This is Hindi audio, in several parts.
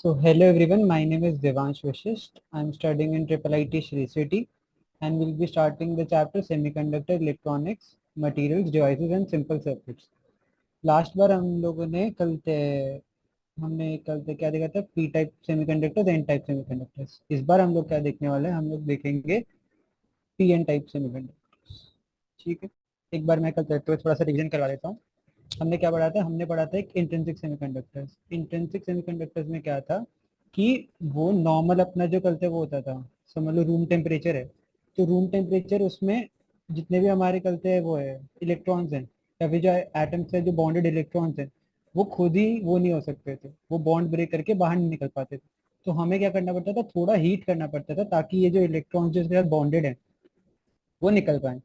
So hello everyone, my name is Devansh Vashist. I'm studying in Triple IT Shri City and we'll be starting the chapter Semiconductor Electronics, Materials, Devices and Simple Circuits. Last बार हमने कल क्या देखा था? P type semiconductors, N type semiconductors. इस बार हम लोग क्या देखने वाले हैं? हम लोग देखेंगे पी एन टाइप सेमीकंडक्टर्स। ठीक है, एक बार मैं कल थोड़ा सा रिवीजन करवा देता हूँ। हमने क्या पढ़ा था? हमने पढ़ा था एक इंट्रिंसिक सेमीकंडक्टर्स। इंट्रिंसिक सेमीकंडक्टर्स में क्या था कि वो नॉर्मल अपना जो कल से वो होता था, समझ लो रूम टेम्परेचर है, तो रूम टेम्परेचर उसमें जितने भी हमारे कल से वो है इलेक्ट्रॉन्स हैं या फिर जो एटम्स है, जो बॉन्डेड इलेक्ट्रॉन्स हैं, वो खुद ही वो नहीं हो सकते थे, वो बॉन्ड ब्रेक करके बाहर नहीं निकल पाते थे। तो हमें क्या करना पड़ता था? थोड़ा हीट करना पड़ता था ताकि ये जो इलेक्ट्रॉन्स जो इसके साथ बॉन्डेड है वो निकल पाए।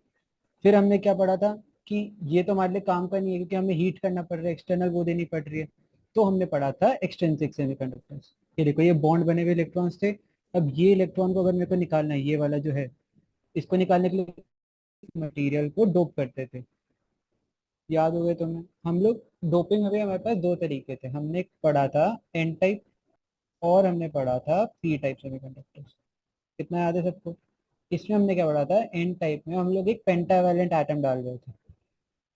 फिर हमने क्या पढ़ा था कि ये तो हमारे लिए काम का नहीं है क्योंकि हमें हीट करना पड़ रहा है, एक्सटर्नल वो देनी पड़ रही है। तो हमने पढ़ा था एक्सट्रिंसिक सेमीकंडक्टर्स। ये देखो, ये बॉन्ड बने हुए इलेक्ट्रॉन्स थे। अब ये इलेक्ट्रॉन को अगर मेरे को निकालना है, ये वाला जो है, इसको निकालने के लिए मटेरियल को डोप करते थे। याद हो गए तुम्हें? हम लोग डोपिंग में भी हमारे पास दो तरीके थे। हमने एक पढ़ा था एन टाइप और हमने पढ़ा था पी टाइप सेमीकंडक्टर्स। कितना याद है सबको? इसमें हमने क्या पढ़ा था? एन टाइप में हम लोग एक पेंटावैलेंट एटम डाल रहे थे।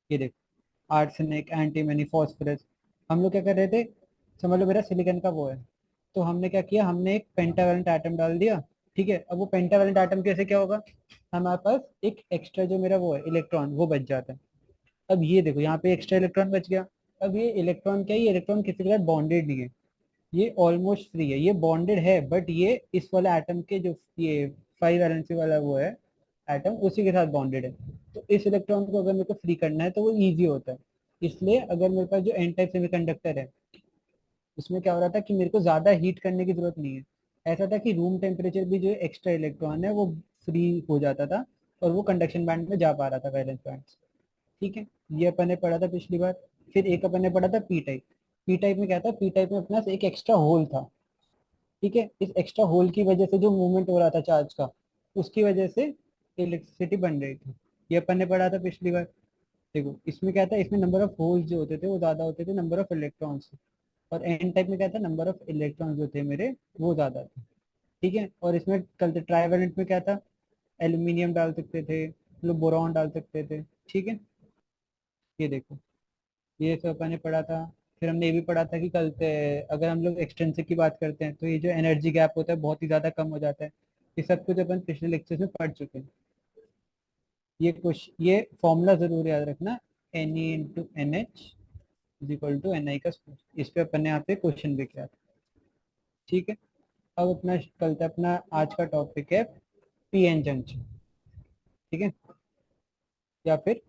ये देखो, आर्सेनिक, एंटीमनी, फॉस्फोरस। हम लोग क्या कर रहे थे? समझ लो मेरा सिलिकॉन का वो है, तो हमने क्या किया? हमने एक पेंटावैलेंट एटम डाल दिया। ठीक है, अब वो पेंटावैलेंट एटम कैसे क्या होगा? हमारे पास एक एक्स्ट्रा जो मेरा वो है इलेक्ट्रॉन, वो बच जाता है। अब ये देखो, यहाँ पे एक्स्ट्रा इलेक्ट्रॉन बच गया। अब ये इलेक्ट्रॉन क्या है? ये इलेक्ट्रॉन किसी के साथ बॉन्डेड नहीं है, ये ऑलमोस्ट फ्री है। ये बॉन्डेड है बट ये इस वाले एटम के जो ये 5 वैलेंसी वाला वो है एटम, उसी के साथ बॉन्डेड है। तो इस इलेक्ट्रॉन को अगर मेरे को फ्री करना है तो वो इजी होता है। इसलिए अगर मेरे पास जो एन टाइप सेमीकंडक्टर है, उसमें क्या हो रहा था कि मेरे को ज्यादा हीट करने की जरूरत नहीं है। ऐसा था कि रूम टेम्परेचर भी जो एक्स्ट्रा इलेक्ट्रॉन है वो फ्री हो जाता था और वो कंडक्शन बैंड में जा पा रहा था, वैलेंस बैंड। ठीक है, ये अपन ने पढ़ा था पिछली बार। फिर एक अपन ने पढ़ा था पी टाइप। पी टाइप में क्या था? पी टाइप में अपने पास एक एक्स्ट्रा होल था। ठीक है, इस एक्स्ट्रा होल की वजह से जो मूवमेंट हो रहा था चार्ज का, उसकी वजह से इलेक्ट्रिसिटी बन रही थी। ये अपन ने पढ़ा था पिछली बार। देखो, इसमें क्या था? इसमें नंबर ऑफ होल्स जो होते थे वो ज्यादा होते थे नंबर ऑफ इलेक्ट्रॉन्स से। और एन टाइप में क्या था? नंबर ऑफ इलेक्ट्रॉन्स जो थे मेरे, वो ज्यादा थे। ठीक है, और इसमें कल ट्राइवेलेंट में क्या था? एल्यूमिनियम डाल सकते थे, मतलब बोरॉन डाल सकते थे। ठीक है, ये देखो, ये सब अपन ने पढ़ा था। फिर हमने ये भी पढ़ा था कि कल से अगर हम लोग एक्सटेंसिव की बात करते हैं तो ये जो एनर्जी गैप होता है बहुत ही ज्यादा कम हो जाता है। ये सब कुछ अपन पिछले लेक्चर में पढ़ चुके हैं। ये फॉर्मूला जरूर याद रखना, N E into N H is equal to N I का स्क्वायर। इस पे अपन ने यहाँ पे क्वेश्चन भी किया था। ठीक है, अब अपना कल से अपना आज का टॉपिक है पी एन जंक्शन। ठीक है, या फिर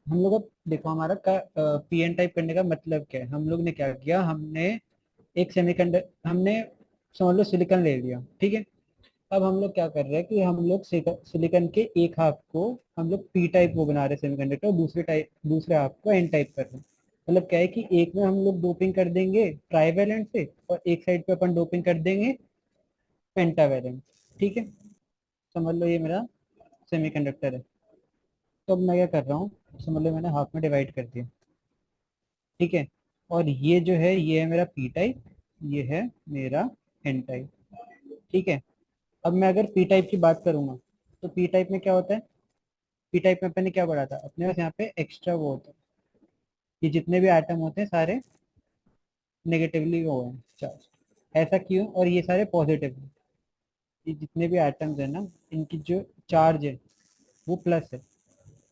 हम लोग अब देखो हमारा पी एन टाइप करने का मतलब क्या है। हम लोग ने क्या किया? हमने एक सेमीकंडक्टर, हमने समझ लो सिलिकॉन ले लिया। ठीक है, अब हम लोग क्या कर रहे हैं कि हम लोग सिलिकॉन के एक हाफ को हम लोग पी टाइप वो बना रहे हैं सेमीकंडक्टर, और दूसरे हाफ को एन टाइप कर रहे हैं। मतलब क्या है कि एक में हम लोग डोपिंग कर देंगे ट्राइवेलेंट से और एक साइड पे अपन डोपिंग कर देंगे पेंटावेलेंट। ठीक है, समझ लो ये मेरा सेमीकंडक्टर है। तो अब मैं क्या कर रहा हूँ? समझ लो मैंने हाफ में डिवाइड कर दिया। ठीक है, और ये जो है ये है मेरा पी टाइप, ये है मेरा एन टाइप। ठीक है, अब मैं अगर पी टाइप की बात करूंगा तो पी टाइप में क्या होता है? पी टाइप में अपने ने क्या पढ़ा था? अपने पास यहाँ पे एक्स्ट्रा वो होता है, ये जितने भी एटम होते हैं सारे नेगेटिवली वो है चार्ज। ऐसा क्यों? और ये सारे पॉजिटिव हैं। ये जितने भी एटम्स है ना, इनकी जो चार्ज है वो प्लस है।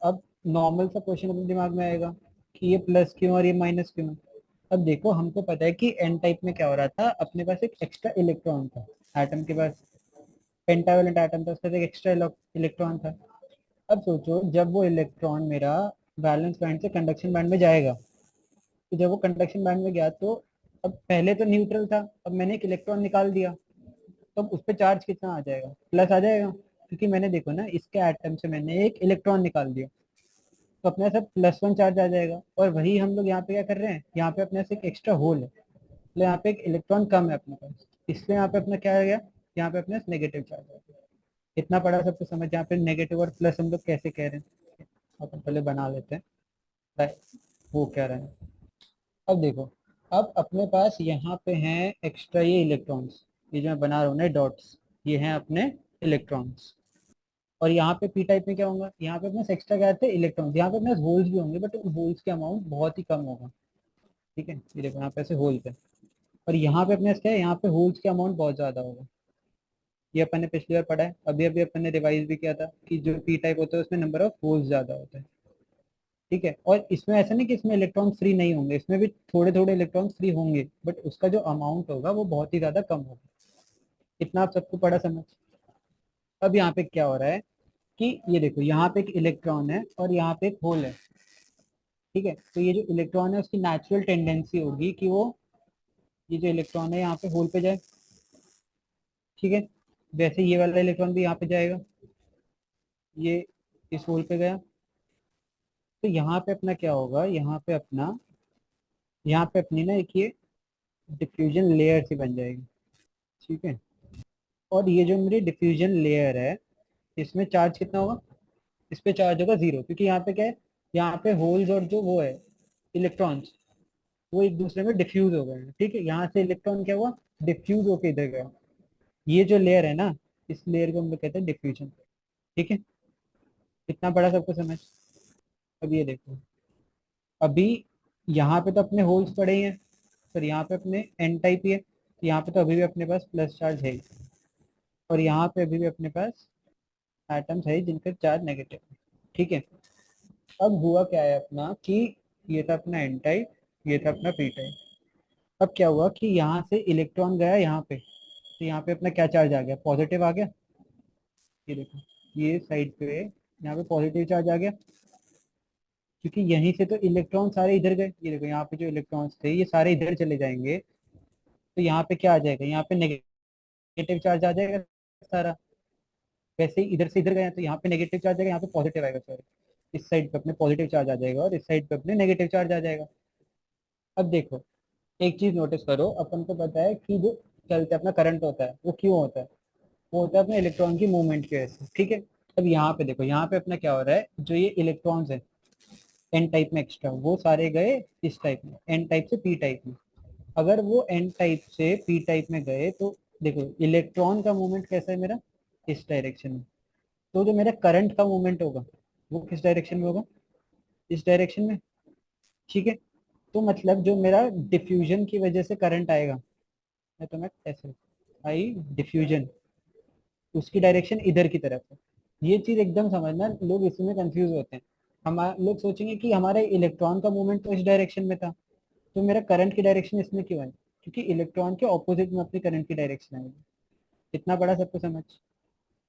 अब नॉर्मल सा क्वेश्चन अपने दिमाग में आएगा कि ये प्लस क्यों और ये माइनस क्यों? अब देखो, हमको पता है कि एन टाइप में क्या हो रहा था, अपने पास एक एक्स्ट्रा इलेक्ट्रॉन था एटम के पास। पेंटावेलेंट एटम था, उसके पास एक एक्स्ट्रा इलेक्ट्रॉन था। अब सोचो, जब वो इलेक्ट्रॉन मेरा वैलेंस बैंड से कंडक्शन बैंड में जाएगा, तो जब वो कंडक्शन बैंड में गया तो अब पहले तो न्यूट्रल था, अब मैंने एक इलेक्ट्रॉन निकाल दिया, तो अब उस पर चार्ज कितना आ जाएगा? प्लस आ जाएगा, क्योंकि मैंने देखो ना इसके एटम से मैंने एक इलेक्ट्रॉन निकाल दिया, तो अपने साथ +1 चार्ज आ जाएगा। और वही हम लोग यहाँ पे क्या कर रहे हैं? यहाँ पे अपने से एक एक्स्ट्रा होल है, मतलब यहाँ पे एक इलेक्ट्रॉन कम है अपने पास, इसलिए यहाँ पे अपना क्या आ गया? यहाँ पे अपने नेगेटिव चार्ज आ गया। इतना पड़ा सबको समझ? यहाँ पे नेगेटिव और प्लस हम लोग कैसे कह रहे हैं, अपन पहले बना लेते हैं। वो क्या रहा है? अब देखो, अब अपने पास यहाँ पे हैं एक्स्ट्रा ये इलेक्ट्रॉन्स, ये जो मैं बना रहा हूँ ना डॉट्स, ये हैं अपने इलेक्ट्रॉन्स। और यहाँ पे पी टाइप में क्या होगा, यहाँ पे अपने एक्स्ट्रा क्या आते हैं इलेक्ट्रॉन्स, यहाँ पे अपने होल्स भी होंगे बट उन होल्स के अमाउंट बहुत ही कम होगा। ठीक है, ये देखो यहाँ पे ऐसे होल्स है, और यहाँ पे अपने क्या है, यहाँ पे होल्स के अमाउंट बहुत ज्यादा होगा। ये अपन ने पिछली बार पढ़ा है, अभी अभी अपन ने रिवाइज भी किया था कि जो पी टाइप होता है उसमें नंबर ऑफ होल्स ज्यादा होता है। ठीक है, और इसमें ऐसा नहीं कि इसमें इलेक्ट्रॉन फ्री नहीं होंगे, इसमें भी थोड़े थोड़े इलेक्ट्रॉन फ्री होंगे, बट उसका जो अमाउंट होगा वो बहुत ही ज्यादा कम होगा। इतना आप सबको पढ़ा समझ। अब यहाँ पे क्या हो रहा है कि ये देखो यहाँ पे एक इलेक्ट्रॉन है और यहाँ पे एक होल है। ठीक है, तो ये जो इलेक्ट्रॉन है उसकी नेचुरल टेंडेंसी होगी कि वो, ये जो इलेक्ट्रॉन है यहाँ पे होल पे जाए। ठीक है, वैसे ये वाला इलेक्ट्रॉन भी यहाँ पे जाएगा, ये इस होल पे गया। तो यहाँ पे अपना क्या होगा, यहाँ पे अपना, यहाँ पे अपनी ना एक ये डिफ्यूजन लेयर सी बन जाएगी। ठीक है, और ये जो मेरी डिफ्यूजन लेयर है, इसमें चार्ज कितना होगा, इस पे चार्ज होगा जीरो, क्योंकि यहाँ पे क्या है, यहाँ पे होल्स और जो वो है इलेक्ट्रॉन्स, वो एक दूसरे में डिफ्यूज हो गए हैं। ठीक है, यहाँ से इलेक्ट्रॉन क्या हुआ, डिफ्यूज होके इधर गया। ये जो लेयर है ना, इस लेयर को हम लोग कहते हैं डिफ्यूजन। ठीक है, इतना बड़ा सबको समझ। अब ये देखो, अभी यहाँ पे तो अपने होल्स पड़े ही हैं, पर यहाँ पे अपने एन टाइप ही है, तो यहाँ पे तो अभी भी अपने पास प्लस चार्ज है ही, और यहाँ पे अभी भी अपने पास एटम्स है जिनका चार्ज नेगेटिव है। ठीक है, अब हुआ क्या है अपना कि ये था अपना एन टाइप, ये था अपना पी टाइप। अब क्या हुआ कि यहाँ से इलेक्ट्रॉन गया यहाँ पे, तो यहाँ पे अपना क्या चार्ज आ गया, पॉजिटिव आ गया। ये देखो, ये साइड पे यहाँ पे पॉजिटिव चार्ज आ गया, क्योंकि यहीं से तो इलेक्ट्रॉन सारे इधर गए। ये देखो यहाँ पे जो इलेक्ट्रॉन्स थे ये सारे इधर चले जाएंगे, तो यहाँ पे क्या आ जाएगा, यहाँ पे नेगेटिव चार्ज आ जाएगा सारा। वैसे ही इधर से इधर गए तो यहाँ पे नेगेटिव चार्ज आएगा, यहाँ पे पॉजिटिव आएगा, सॉरी, इस साइड पे अपने पॉजिटिव चार्ज आ जाएगा और इस साइड पे अपने नेगेटिव चार्ज आ जाएगा। अब देखो, एक चीज नोटिस करो, अपन को पता है कि जो चलते अपना करंट होता है वो क्यों होता है, वो होता है अपने इलेक्ट्रॉन की मूवमेंट की वजह से। ठीक है, अब यहाँ पे देखो, यहाँ पे अपना क्या हो रहा है, जो ये इलेक्ट्रॉन्स है एन टाइप में एक्स्ट्रा, वो सारे गए इस टाइप में, एन टाइप से पी टाइप में। अगर वो एन टाइप से पी टाइप में गए तो देखो इलेक्ट्रॉन का मूवमेंट कैसा है मेरा, इस डायरेक्शन में। तो जो मेरा करंट का मूवमेंट होगा वो किस डायरेक्शन में होगा, इस डायरेक्शन में। ठीक है, तो मतलब जो मेरा डिफ्यूजन की वजह से करंट आएगा, मैं तो मैं ऐसे आई डिफ्यूजन, उसकी डायरेक्शन इधर की तरफ है। ये चीज एकदम समझना, लोग इसमें कंफ्यूज होते हैं। हम लोग सोचेंगे कि हमारे इलेक्ट्रॉन का मूवमेंट तो इस डायरेक्शन में था, तो मेरा करंट की डायरेक्शन इसमें क्यों है, क्योंकि इलेक्ट्रॉन के ऑपोजिट में अपनी करंट की डायरेक्शन आएगी। इतना बड़ा सबको समझ,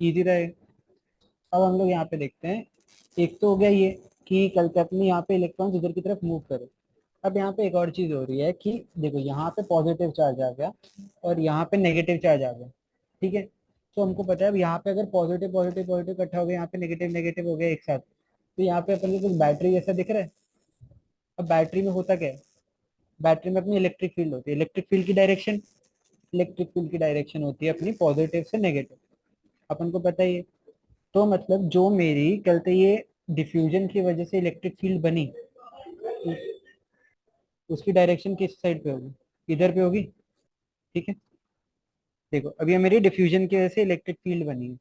इजी रहे। अब हम लोग यहाँ पे देखते हैं, एक तो हो गया ये कि कल के अपने यहाँ पे इलेक्ट्रॉन इधर की तरफ मूव करे। अब यहाँ पे एक और चीज हो रही है कि देखो यहाँ पे पॉजिटिव चार्ज आ गया और यहाँ पे नेगेटिव चार्ज आ गया। ठीक है, तो हमको पता है अब यहाँ पे अगर पॉजिटिव पॉजिटिव पॉजिटिव इकट्ठा हो गया, यहाँ पे नेगेटिव नेगेटिव हो गया एक साथ, तो यहाँ पे अपन को कुछ बैटरी जैसा दिख रहा है। अब बैटरी में होता क्या है, बैटरी में अपनी इलेक्ट्रिक फील्ड होती है, इलेक्ट्रिक फील्ड की डायरेक्शन, इलेक्ट्रिक फील्ड की डायरेक्शन होती है अपनी पॉजिटिव से नेगेटिव, अपन को पता ही है। तो मतलब जो मेरी कहते ये डिफ्यूजन की वजह से इलेक्ट्रिक फील्ड बनी, उसकी डायरेक्शन किस साइड पे होगी, इधर पे होगी। ठीक है, देखो अभी ये मेरी डिफ्यूजन की वजह से इलेक्ट्रिक फील्ड बनी है।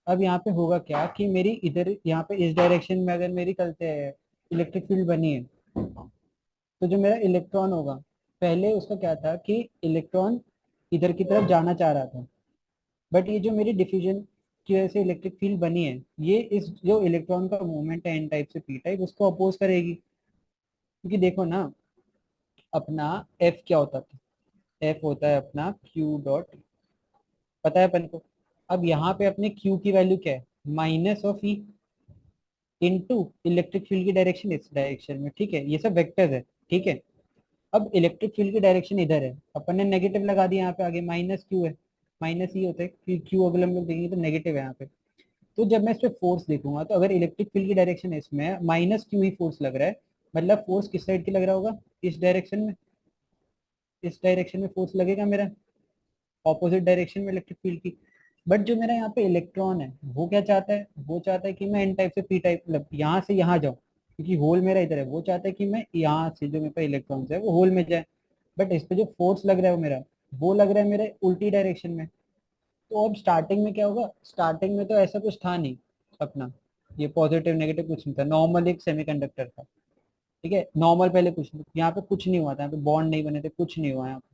अब यहाँ पे होगा क्या कि मेरी इधर यहाँ पे इस डायरेक्शन में अगर मेरी चलते है इलेक्ट्रिक फील्ड बनी है, तो जो मेरा इलेक्ट्रॉन होगा, पहले उसका क्या था कि इलेक्ट्रॉन इधर की तरफ जाना चाह रहा था, बट ये जो मेरी डिफ्यूजन की वजह से इलेक्ट्रिक फील्ड बनी है, ये इस जो इलेक्ट्रॉन का मूवमेंट है एन टाइप से पी टाइप उसको अपोज करेगी। क्योंकि देखो ना, अपना एफ क्या होता था, एफ होता है अपना क्यू डॉट, पता है अपन को। अब यहाँ पे अपने क्यू की वैल्यू क्या है, minus of E into electric field की डायरेक्शन इस डायरेक्शन में। ठीक है, ये सब वेक्टर्स है। ठीक है, अब इलेक्ट्रिक फील्ड की डायरेक्शन इधर है, अपन ने नेगेटिव लगा दिया यहाँ पे, आगे माइनस क्यू है, माइनस ई होता है, फिर क्यू अगले हम लोग देखेंगे तो नेगेटिव है यहाँ पे। तो जब मैं इस पे फोर्स देखूंगा, तो अगर इलेक्ट्रिक फील्ड की डायरेक्शन है इसमें माइनस क्यू ही फोर्स लग रहा है, मतलब फोर्स किस साइड की लग रहा होगा, इस डायरेक्शन में, इस डायरेक्शन में फोर्स लगेगा मेरा, ऑपोजिट डायरेक्शन में इलेक्ट्रिक फील्ड की। बट जो मेरा यहाँ पे इलेक्ट्रॉन है वो क्या चाहता है, वो चाहता है कि मैं एन टाइप से पी टाइप, मतलब यहाँ से यहाँ जाऊँ, क्योंकि होल मेरा इधर है, वो चाहता है कि मैं यहाँ से जो मेरे पास इलेक्ट्रॉन है वो होल में जाए। बट इस पे जो फोर्स लग रहा है वो मेरा, वो लग रहा है मेरे उल्टी डायरेक्शन में। तो अब स्टार्टिंग में क्या होगा, स्टार्टिंग में तो ऐसा कुछ था नहीं अपना, ये पॉजिटिव नेगेटिव कुछ नहीं था, नॉर्मल एक सेमीकंडक्टर था। ठीक है, नॉर्मल पहले कुछ नहीं, यहाँ पे कुछ नहीं हुआ था, यहाँ पे बॉन्ड नहीं बने थे, कुछ नहीं हुआ यहाँ पे।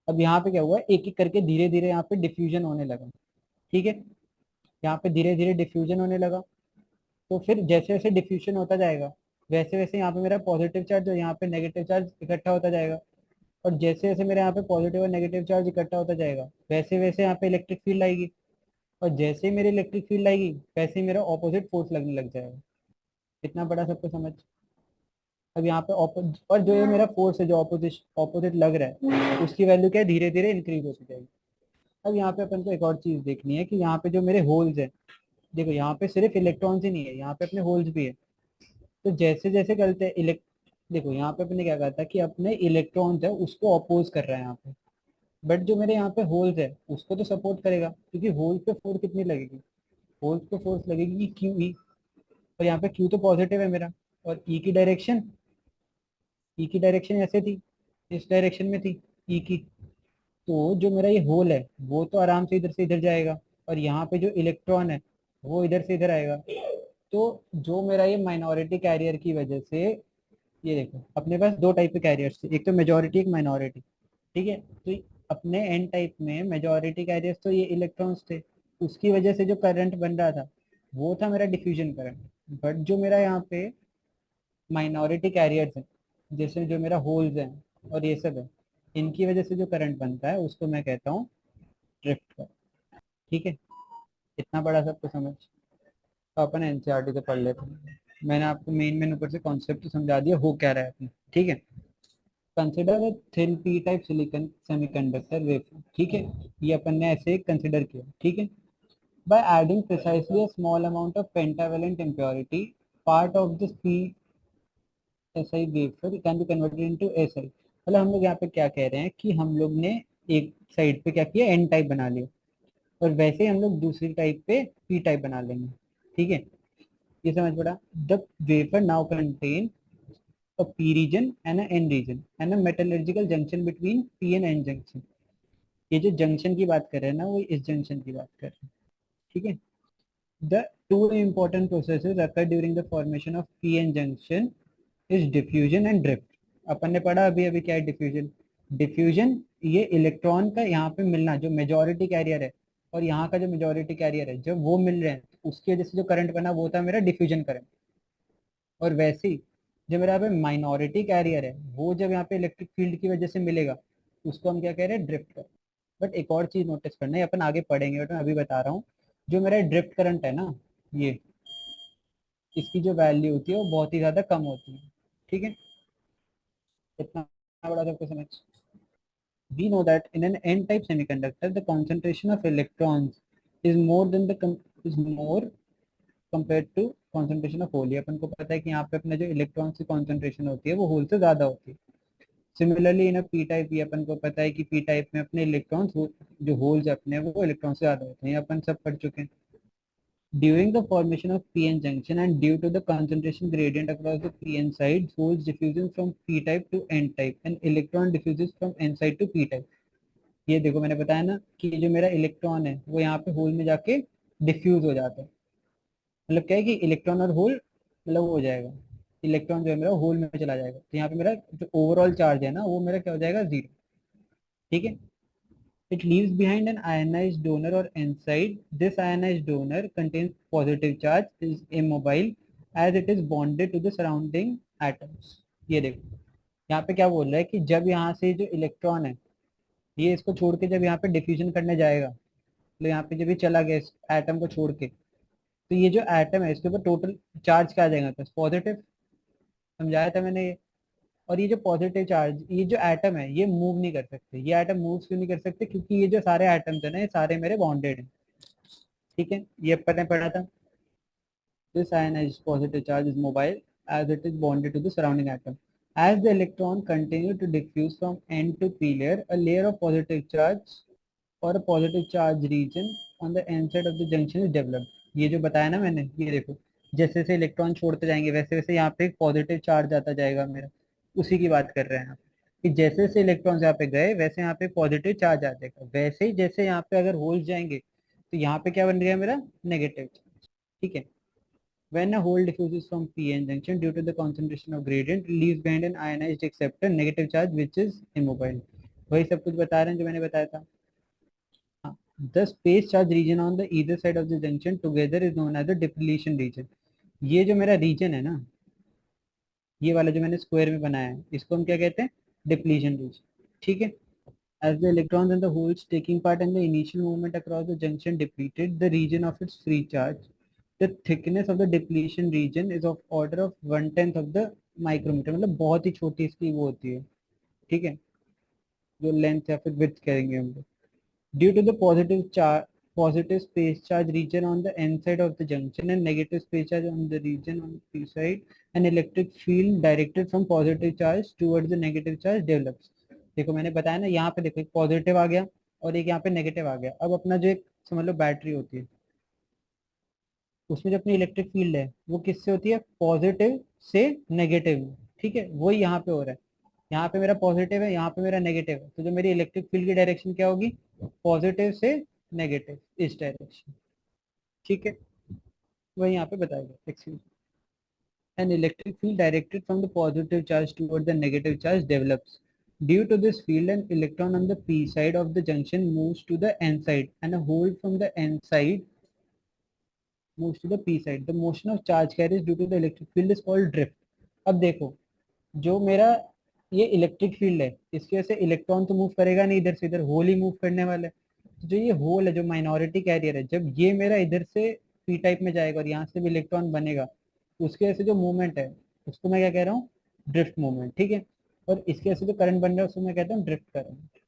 अब यहाँ पे क्या हुआ, एक एक करके धीरे धीरे यहाँ पे डिफ्यूजन होने लगा। ठीक है, यहाँ पे धीरे धीरे डिफ्यूजन होने लगा। तो फिर जैसे जैसे डिफ्यूजन होता जाएगा, वैसे वैसे यहाँ पे मेरा पॉजिटिव चार्ज और यहाँ पे नेगेटिव चार्ज इकट्ठा होता जाएगा। और जैसे जैसे मेरे यहाँ पे पॉजिटिव और नेगेटिव चार्ज इकट्ठा होता जाएगा, वैसे वैसे यहाँ पे इलेक्ट्रिक फील्ड आएगी। और जैसे ही मेरी इलेक्ट्रिक फील्ड आएगी, वैसे ही मेरा ऑपोजिट फोर्स लगने लग जाएगा। इतना बड़ा सबको समझ। अब यहाँ पे और जो ये मेरा फोर्स है जो ऑपोजिट ऑपोजिट लग रहा है, उसकी वैल्यू क्या है, धीरे धीरे इंक्रीज होती जाएगी। अब यहाँ पे अपन को एक और चीज देखनी है कि यहाँ पे जो मेरे होल्स है, देखो यहाँ पे सिर्फ इलेक्ट्रॉन्स ही नहीं है, यहाँ पे अपने होल्स भी है। तो जैसे जैसे करते हैं देखो यहाँ पे अपने क्या कहा था कि अपने इलेक्ट्रॉन्स है उसको अपोज कर रहा है यहाँ पे। बट जो मेरे यहाँ पे होल्स है उसको तो सपोर्ट करेगा, क्योंकि होल्स पे फोर्स कितनी लगेगी, होल्स पे फोर्स लगेगी क्यू ई। और यहाँ पे क्यू तो पॉजिटिव है मेरा, और ई की डायरेक्शन ऐसे थी, इस डायरेक्शन में थी ई की। तो जो मेरा ये होल है वो तो आराम से इधर जाएगा, और यहाँ पे जो इलेक्ट्रॉन है वो इधर से इधर आएगा। तो जो मेरा ये माइनॉरिटी कैरियर की वजह से, ये देखो अपने पास दो टाइप के कैरियर्स थे, एक तो मेजोरिटी एक माइनॉरिटी। ठीक है, तो अपने एन टाइप में मेजोरिटी कैरियर्स तो ये इलेक्ट्रॉन्स थे, उसकी वजह से जो करंट बन रहा था वो था मेरा डिफ्यूजन करंट। बट जो मेरा यहाँ पे माइनॉरिटी कैरियर्स हैं, जैसे जो मेरा होल्स हैं और ये सब है, इनकी वजह से जो करंट बनता है उसको मैं कहता हूँ ड्रिफ्ट का। ठीक है, इतना बड़ा सबको समझ। तो अपन एनसीईआरटी से पढ़ लेते हैं। मैंने आपको मेन मेन ऊपर से कॉन्सेप्ट तो समझा दिया, हो क्या रहा है अपने। ठीक है, consider a thin P type silicon semiconductor wafer. ठीक है, ये अपन ने ऐसे कंसिडर किया। ठीक है, by adding precisely a small amount of pentavalent impurity, part of this PSI wafer can be converted into SI। मतलब हम लोग यहाँ पे क्या कह रहे हैं कि हम लोग ने एक साइड पे क्या किया, एन टाइप बना लिया, और वैसे ही हम लोग दूसरी टाइप पे पी टाइप बना लेंगे। ठीक है, ये समझ पड़ा। The wafer now contain a P region and a N region and a metallurgical junction between P and N junction। ये जो जंक्शन की बात कर रहे हैं ना, वो इस जंक्शन की बात कर रहे हैं। ठीक है, the two important processes occur during the formation of p-n junction is diffusion and drift। अपन ने पढ़ा अभी अभी क्या है डिफ्यूजन। डिफ्यूजन ये इलेक्ट्रॉन का यहाँ पे मिलना, जो मेजोरिटी कैरियर है और यहाँ का जो मेजोरिटी कैरियर है, जब वो मिल रहे हैं तो उसकी वजह से जो करंट बना वो था मेरा डिफ्यूजन करंट। और वैसे ही जो मेरा यहाँ पे माइनॉरिटी कैरियर है, वो जब यहाँ पे इलेक्ट्रिक फील्ड की वजह से मिलेगा, उसको हम क्या कह रहे हैं, ड्रिफ्ट कर। बट एक और चीज नोटिस करना है, अपन आगे पढ़ेंगे, बट मैं अभी बता रहा हूँ। जो मेरा ड्रिफ्ट करंट है ना, ये इसकी जो वैल्यू होती है वो बहुत ही ज्यादा कम होती है। ठीक है, इतना बड़ा सबको समझ। We know that in an N-type semiconductor, the concentration of electrons is more than is more compared to concentration of hole। अपन को पता है कि यहाँ पे अपने जो इलेक्ट्रॉन्स की concentration होती है वो होल से ज्यादा होती है। सिमिलरली इन पी टाइप भी अपन को पता है कि पी टाइप में अपने इलेक्ट्रॉन्स, जो होल्स अपने वो इलेक्ट्रॉन से ज्यादा होते हैं, ये अपन सब पढ़ चुके हैं। During the formation of p-n junction and due to the concentration gradient across the p-n side, holes diffusion from p-type to n-type and electron diffuses from n-side to p-type। ये देखो मैंने बताया ना कि जो मेरा इलेक्ट्रॉन है वो यहाँ पे होल में जाके डिफ्यूज हो जाता है। मतलब क्या है कि इलेक्ट्रॉन और होल मतलब वो हो जाएगा, इलेक्ट्रॉन जो है मेरा होल में चला जाएगा, तो यहाँ पे मेरा जो ओवरऑल चार्ज है ना वो मेरा क्या हो जाएगा, जीरो। ठीक है, it leaves behind an ionized donor or inside। This ionized donor contains positive charge, is immobile as it is bonded to the surrounding atoms। ये देखो यहाँ पे क्या बोल रहा है कि जब यहाँ से जो इलेक्ट्रॉन है ये इसको छोड़ के जब यहाँ पे डिफ्यूजन करने जाएगा, तो यहाँ पे जब ये चला गया इस एटम को छोड़ के, तो ये जो एटम है इसके ऊपर टोटल चार्ज क्या आ जाएगा, तो पॉजिटिव। समझाया था मैंने ये। और ये जो पॉजिटिव चार्ज, ये जो एटम है ये मूव नहीं कर सकते। ये एटम मूव क्यों नहीं कर सकते, क्योंकि ये जो सारे एटम्स है ना, ये सारे मेरे बॉन्डेड हैं। ठीक है, ये अपन ने पढ़ा था। This ionized positive charge is mobile as it is bonded to the surrounding atom। As the electron continue to diffuse from n to p layer of positive charge or a positive charge region on the n side of the junction is developed। ये जो बताया ना मैंने, ये देखो जैसे जैसे इलेक्ट्रॉन छोड़ते जाएंगे वैसे वैसे यहाँ पे एक पॉजिटिव चार्ज आता जाएगा मेरा, उसी की बात कर रहे हैं आप। कि जैसे जैसे इलेक्ट्रॉन्स यहाँ पे गए वैसे यहाँ पे पॉजिटिव चार्ज आ जाएगा, वैसे ही जैसे यहाँ पे अगर होल्स जाएंगे तो यहाँ पे क्या बन गया मेरा नेगेटिव चार्ज। ठीक है। When a hole diffuses from p-n junction due to the concentration of gradient, leaves behind an ionized acceptor negative charge which is immobile. वही सब कुछ बता रहे हैं जो मैंने बताया था। हाँ, the space charge region on the either side of the junction together is known as the depletion region. ये जो मेरा रीजन है ना, ये वाला जो मैंने स्क्वायर में बनाया है, इसको हम क्या कहते हैं, डिप्लीशन रीजन। ठीक है। As the electrons and the holes taking part in the initial movement across the junction depleted the region of its free charge, the thickness of the depletion region is of order of 1/10 of the micrometer, मतलब बहुत ही छोटी इसकी वो होती है। ठीक है, जो लेंथ या फिर विड्थ करेंगे हम लोग। Due to the positive space charge region on the n side of the junction and negative space charge on the region on the p side, an electric field directed from positive charge towards the negative charge develops. देखो मैंने बताया ना, यहाँ पे देखो एक पॉजिटिव आ गया और एक यहाँ पे नेगेटिव आ गया। अब अपना जो एक समझ लो बैटरी होती है, उसमें जो अपनी इलेक्ट्रिक फील्ड है वो किससे होती है, पॉजिटिव से नेगेटिव में। ठीक है, वही यहाँ पे हो रहा है। यहाँ पे मेरा पॉजिटिव है, यहाँ पे मेरा नेगेटिव है, तो जो मेरी इलेक्ट्रिक फील्ड की डायरेक्शन क्या होगी, पॉजिटिव से नेगेटिव, इस डायरेक्शन। ठीक है, वही यहाँ पे बताया गया। Excuse, an electric field directed from the positive charge toward the negative charge develops. Due to this field, an electron on the p side of the junction moves to the n side and a hole from the n side moves to the p side. The motion of charge carries due to the electric field is called drift. अब देखो, जो मेरा ये इलेक्ट्रिक फील्ड है, इसकी वजह से इलेक्ट्रॉन तो मूव करेगा नहीं इधर से इधर, होल ही मूव करने वाला है। तो जो ये होल है, जो माइनॉरिटी कैरियर है, जब ये मेरा इधर से पी टाइप में जाएगा और यहाँ से भी इलेक्ट्रॉन बनेगा, तो उसकी वजह से जो मूवमेंट है उसको मैं क्या कह रहा हूँ, ड्रिफ्ट मूवमेंट। ठीक है। और इसकी वजह से जो करंट बन रहा है उसको मैं कहता हूँ ड्रिफ्ट करंट।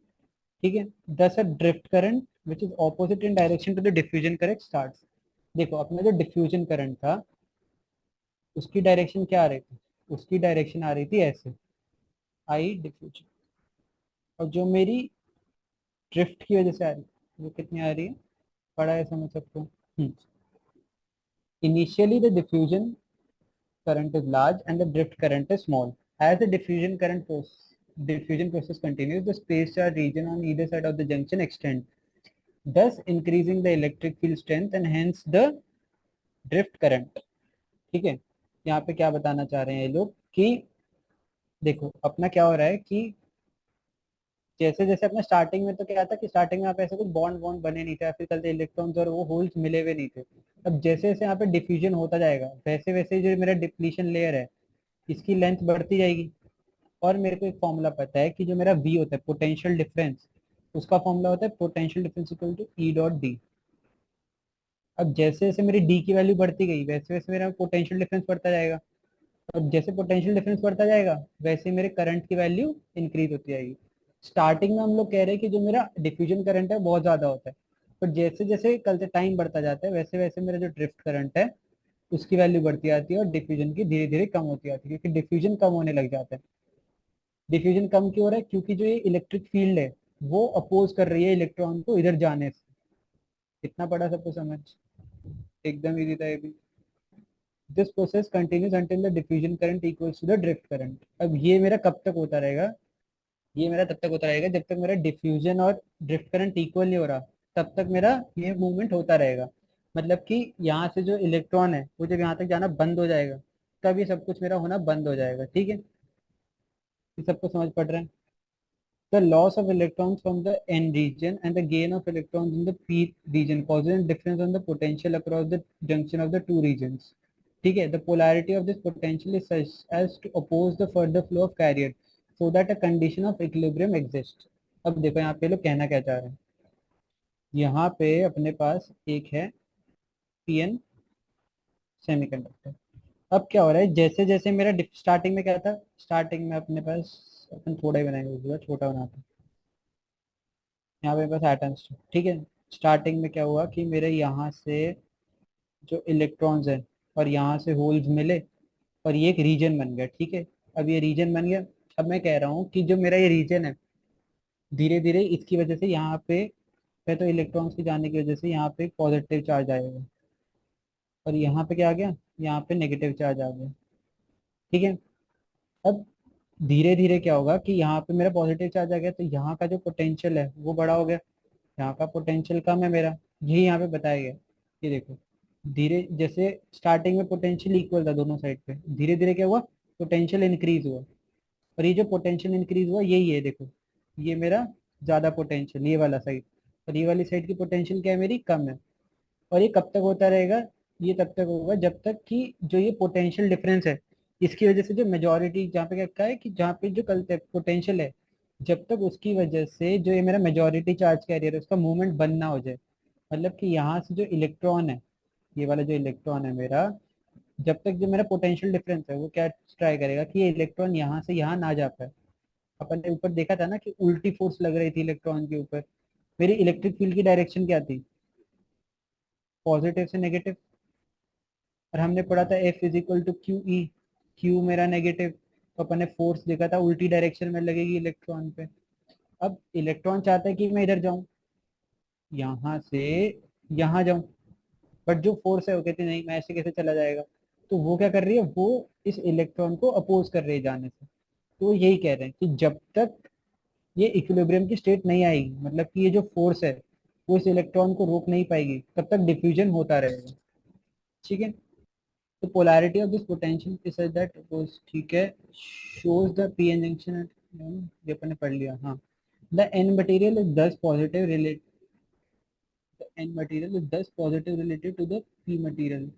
ठीक है। Thus a drift current which is opposite in direction to the diffusion current starts. देखो अपना जो डिफ्यूजन करंट था उसकी डायरेक्शन क्या आ रही थी, उसकी डायरेक्शन आ रही थी ऐसे, आई डिफ्यूजन। और जो मेरी ड्रिफ्ट की वजह से आ रही है वो कितनी आ रही है, पढ़ा है समझ सकते हो। Initially the diffusion current is large and the drift current is small. As the diffusion process continues, the space charge region on either side of the junction extend, thus increasing the electric field strength and hence the drift current. ठीक है। यहाँ पे क्या बताना चाह रहे हैं ये लोग कि देखो अपना क्या हो रहा है कि जैसे जैसे अपना स्टार्टिंग में तो क्या था कि स्टार्टिंग में यहाँ पे ऐसे कुछ बॉन्ड बॉन्ड बने नहीं थे, या फिर कल इलेक्ट्रॉन्स और वो होल्स मिले हुए नहीं थे। अब जैसे जैसे यहाँ पे डिफ्यूजन होता जाएगा वैसे वैसे जो मेरा डिप्लीशन लेयर है इसकी लेंथ बढ़ती जाएगी। और मेरे को एक फॉर्मूला पता है कि जो मेरा V होता है पोटेंशियल डिफरेंस, उसका फॉर्मूला होता है potential difference equal to E dot D. अब जैसे जैसे मेरी डी की वैल्यू बढ़ती गई वैसे वैसे मेरा पोटेंशियल डिफरेंस बढ़ता जाएगा, और जैसे पोटेंशियल डिफरेंस बढ़ता जाएगा वैसे मेरे करंट की वैल्यू इंक्रीज होती जाएगी। स्टार्टिंग में हम लोग कह रहे हैं कि जो मेरा डिफ्यूजन करंट है बहुत ज्यादा होता है, पर जैसे जैसे कल से टाइम बढ़ता जाता है वैसे वैसे मेरा जो ड्रिफ्ट करंट है उसकी वैल्यू बढ़ती आती है और डिफ्यूजन की धीरे धीरे कम होती आती है, क्योंकि डिफ्यूजन कम होने लग जाता है। डिफ्यूजन कम क्यों हो रहा है, क्योंकि जो ये इलेक्ट्रिक फील्ड है वो अपोज कर रही है इलेक्ट्रॉन को इधर जाने से। इतना पड़ा सबको समझ, एकदम इजी था ये भी। This process continues until the diffusion current equals to the drift current. अब ये मेरा कब तक होता रहेगा, ये मेरा तब तक होता रहेगा जब तक मेरा डिफ्यूजन और ड्रिफ्ट करंट इक्वल नहीं हो रहा, तब तक मेरा ये मूवमेंट होता रहेगा। मतलब कि यहाँ से जो इलेक्ट्रॉन है वो जब यहाँ तक जाना बंद हो जाएगा तब ये सब कुछ मेरा होना बंद हो जाएगा। ठीक है, ये सबको समझ पड़ रहा है। The loss of electrons from the N region and the gain of electrons in the P region causes a difference on the potential across the junction of the two regions. ठीक है, the polarity of this potential is such as to oppose the further flow of carrier so that a condition of equilibrium exists. अब देखो यहाँ पे लोग कहना क्या चाह रहे हैं, यहाँ पे अपने पास एक है पीएन सेमीकंडक्टर। अब क्या हो रहा है, जैसे जैसे मेरा स्टार्टिंग में क्या था, स्टार्टिंग में अपने पास अपन थोड़ा ही बनाएंगे, छोटा बनाते हैं यहाँ पे बस एटम्स। ठीक है, स्टार्टिंग में क्या हुआ कि मेरे यहाँ से जो इलेक्ट्रॉन्स हैं और यहाँ से होल्स मिले और ये एक रीजन बन गया। ठीक है, अब ये रीजन बन गया। अब मैं कह रहा हूँ कि जो मेरा ये रीजन है धीरे धीरे इसकी वजह से यहाँ पे पहले तो इलेक्ट्रॉन्स के जाने की वजह से यहाँ पे पॉजिटिव चार्ज आएगा और यहाँ पे क्या आ गया, यहाँ पे नेगेटिव चार्ज आ गया। ठीक है। अब धीरे धीरे क्या होगा कि यहाँ पे मेरा पॉजिटिव चार्ज आ गया, तो यहाँ का जो पोटेंशियल है वो बड़ा हो गया, यहाँ का पोटेंशियल कम है मेरा, यही यहाँ पे बताया गया। ये देखो, धीरे जैसे स्टार्टिंग में पोटेंशियल इक्वल था दोनों साइड पे, धीरे धीरे क्या हुआ, पोटेंशियल इंक्रीज हुआ। और ये जो पोटेंशियल इंक्रीज हुआ यही है, देखो ये मेरा ज्यादा पोटेंशियल ये वाला साइड, और ये वाली साइड की पोटेंशियल क्या है, मेरी कम है। और ये कब तक होता रहेगा, ये तब तक होगा जब तक कि जो ये पोटेंशियल डिफरेंस है, इसकी वजह से जो मेजोरिटी जहाँ पे क्या है कि जहाँ पे जो कल पोटेंशियल है, जब तक उसकी वजह से जो ये मेरा मेजोरिटी चार्ज कैरियर है उसका मूवमेंट बंद ना हो जाए। मतलब कि यहाँ से जो इलेक्ट्रॉन है, ये वाला जो इलेक्ट्रॉन है मेरा, जब तक जो मेरा पोटेंशियल डिफरेंस है वो क्या ट्राई करेगा कि ये इलेक्ट्रॉन यहाँ से यहाँ ना जा पाए। अपन ने ऊपर देखा था ना कि उल्टी फोर्स लग रही थी इलेक्ट्रॉन के ऊपर, मेरी इलेक्ट्रिक फील्ड की डायरेक्शन क्या थी, पॉजिटिव से नेगेटिव। और हमने पढ़ा था F is equal to Q E, Q मेरा नेगेटिव, तो अपन ने फोर्स देखा था उल्टी डायरेक्शन में लगेगी इलेक्ट्रॉन पे। अब इलेक्ट्रॉन चाहता है कि मैं इधर जाऊं, यहाँ से यहाँ जाऊं, बट जो फोर्स है वो कहती है नहीं, मैं ऐसे कैसे चला जाएगा। तो वो क्या कर रही है, वो इस इलेक्ट्रॉन को अपोज कर रही है जाने से। तो यही कह रहे हैं कि जब तक ये इक्विलिब्रियम की स्टेट नहीं आएगी, मतलब कि ये जो फोर्स है वो इस इलेक्ट्रॉन को रोक नहीं पाएगी, तब तक डिफ्यूजन होता रहेगा। ठीक है, तो polarity of this potential is such that suppose, ठीक है, shows the p-n junction at, ये अपन ने पढ़ लिया, हाँ। the n material is thus positive related, the n material is thus positive related to the p material.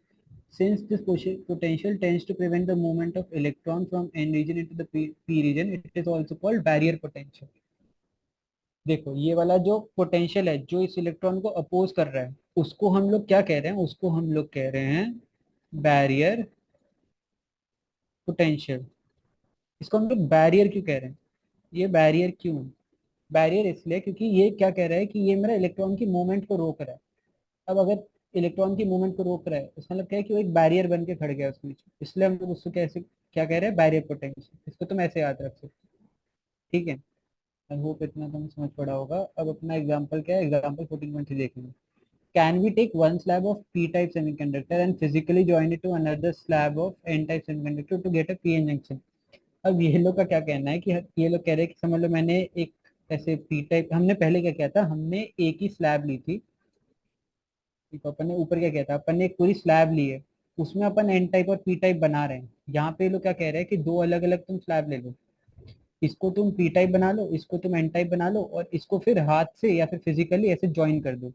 Since this potential tends to prevent the movement of electron from n region into the p region, it is also called barrier potential. देखो ये वाला जो पोटेंशियल है जो इस इलेक्ट्रॉन को अपोज कर रहा है, उसको हम लोग क्या कह रहे हैं, उसको हम लोग कह रहे हैं बैरियर पोटेंशियल। इसको हम लोग बैरियर क्यों कह रहे हैं, ये बैरियर क्यों है, बैरियर इसलिए क्योंकि ये क्या कह रहा है कि ये मेरा इलेक्ट्रॉन की मूवमेंट को रोक रहा है। अब अगर इलेक्ट्रॉन की मूवमेंट को रोक रहा है उसका मतलब क्या है कि वो एक बैरियर बन के खड़ गया उसके बीच में। इसलिए हम लोग उसको कैसे क्या कह रहे हैं, बैरियर पोटेंशियल। इसको तुम ऐसे याद रख सकते हो। ठीक है, आई होप इतना तुम समझ पड़ा होगा। अब अपना एग्जाम्पल क्या है, एग्जाम्पल 14.3 देखेंगे। Can we take one slab of P type semiconductor and physically join it to another slab of N type semiconductor to get a PN junction. अब ये लोग का क्या कहना है कि ये लोग कह रहे हैं कि समझ लो मैंने एक ऐसे पी टाइप, हमने पहले क्या किया था, हमने एक ही स्लैब ली थी। ठीक है, अपन ने ऊपर क्या किया था, अपन ने एक पूरी स्लैब ली है, उसमें अपन एन टाइप और पी टाइप बना रहे हैं। यहाँ पे ये लोग क्या कह रहे हैं कि दो अलग अलग तुम स्लैब ले लो, इसको तुम पी टाइप बना लो, इसको तुम एन टाइप बना लो, और इसको फिर हाथ से या फिर फिजिकली ऐसे ज्वाइन कर दो।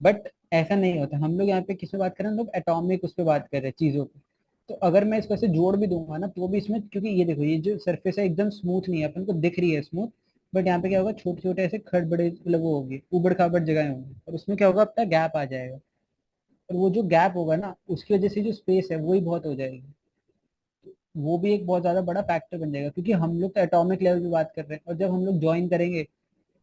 बट ऐसा नहीं होता, हम लोग यहाँ पे किस पे बात कर रहे हैं, हम लोग एटॉमिक उस पर बात कर रहे हैं, चीजों पे। तो अगर मैं इसको ऐसे जोड़ भी दूंगा ना तो भी इसमें, क्योंकि ये देखो ये जो सरफेस है एकदम स्मूथ नहीं है, अपन को दिख रही है स्मूथ, बट यहाँ पे क्या होगा, छोटे छोटे ऐसे खड़बड़े मतलब वो होगी, उबड़ खाबड़ जगह होंगी, और उसमें क्या होगा, अपना गैप आ जाएगा। और वो जो गैप होगा ना उसकी वजह से जो स्पेस है वही बहुत हो जाएगी। वो भी एक बहुत ज्यादा बड़ा फैक्टर बन जाएगा, क्योंकि हम लोग तो एटॉमिक लेवल पे बात कर रहे हैं, और जब हम लोग ज्वाइन करेंगे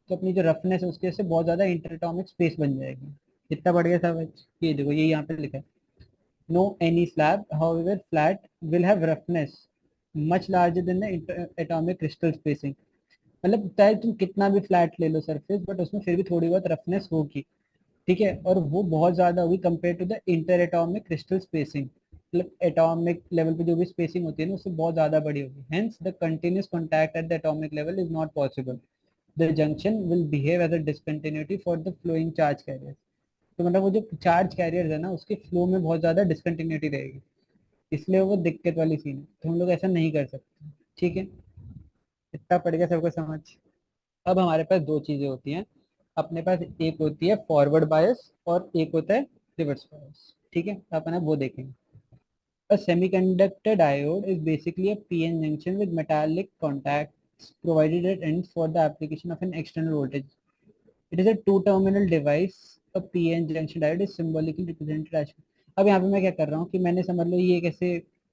तो अपनी जो रफनेस है उसकी वजह से बहुत ज्यादा इंटरएटॉमिक स्पेस बन जाएगी। कितना बढ़िया था बच्चे, ये देखो ये यहाँ पे लिखा है, no any slab however flat will have roughness much larger than the atomic crystal spacing. मतलब चाहे तुम कितना भी फ्लैट ले लो सरफेस, बट उसमें फिर भी थोड़ी बहुत रफनेस होगी। ठीक है, और वो बहुत ज्यादा होगी compare to the inter atomic crystal spacing, मतलब एटॉमिक लेवल पे जो भी स्पेसिंग होती है ना उससे बहुत ज्यादा बड़ी होगी। Hence the continuous contact at the atomic level is not possible, the junction will behave as a discontinuity for the flowing charge carrier. तो मतलब वो जो चार्ज कैरियर है ना उसके फ्लो में बहुत ज्यादा डिसकंटिन्यूटी रहेगी, इसलिए वो दिक्कत वाली सीन है, तो हम लोग ऐसा नहीं कर सकते। ठीक है, इतना पड़ गया सबको समझ। अब हमारे पास दो चीजें होती हैं अपने पास, एक होती है फॉरवर्ड बायस और एक होता है रिवर्स बायस। ठीक है, तो अपन अब वो देखेंगे। A semiconductor diode is basically a PN junction with metallic contacts provided at ends for the application of an external voltage. It is a two-terminal device. A PN junction diode is symbolically represented as। अब यहाँ पे मैं क्या कर रहा हूँ कि मैंने समझ लो ये कैसे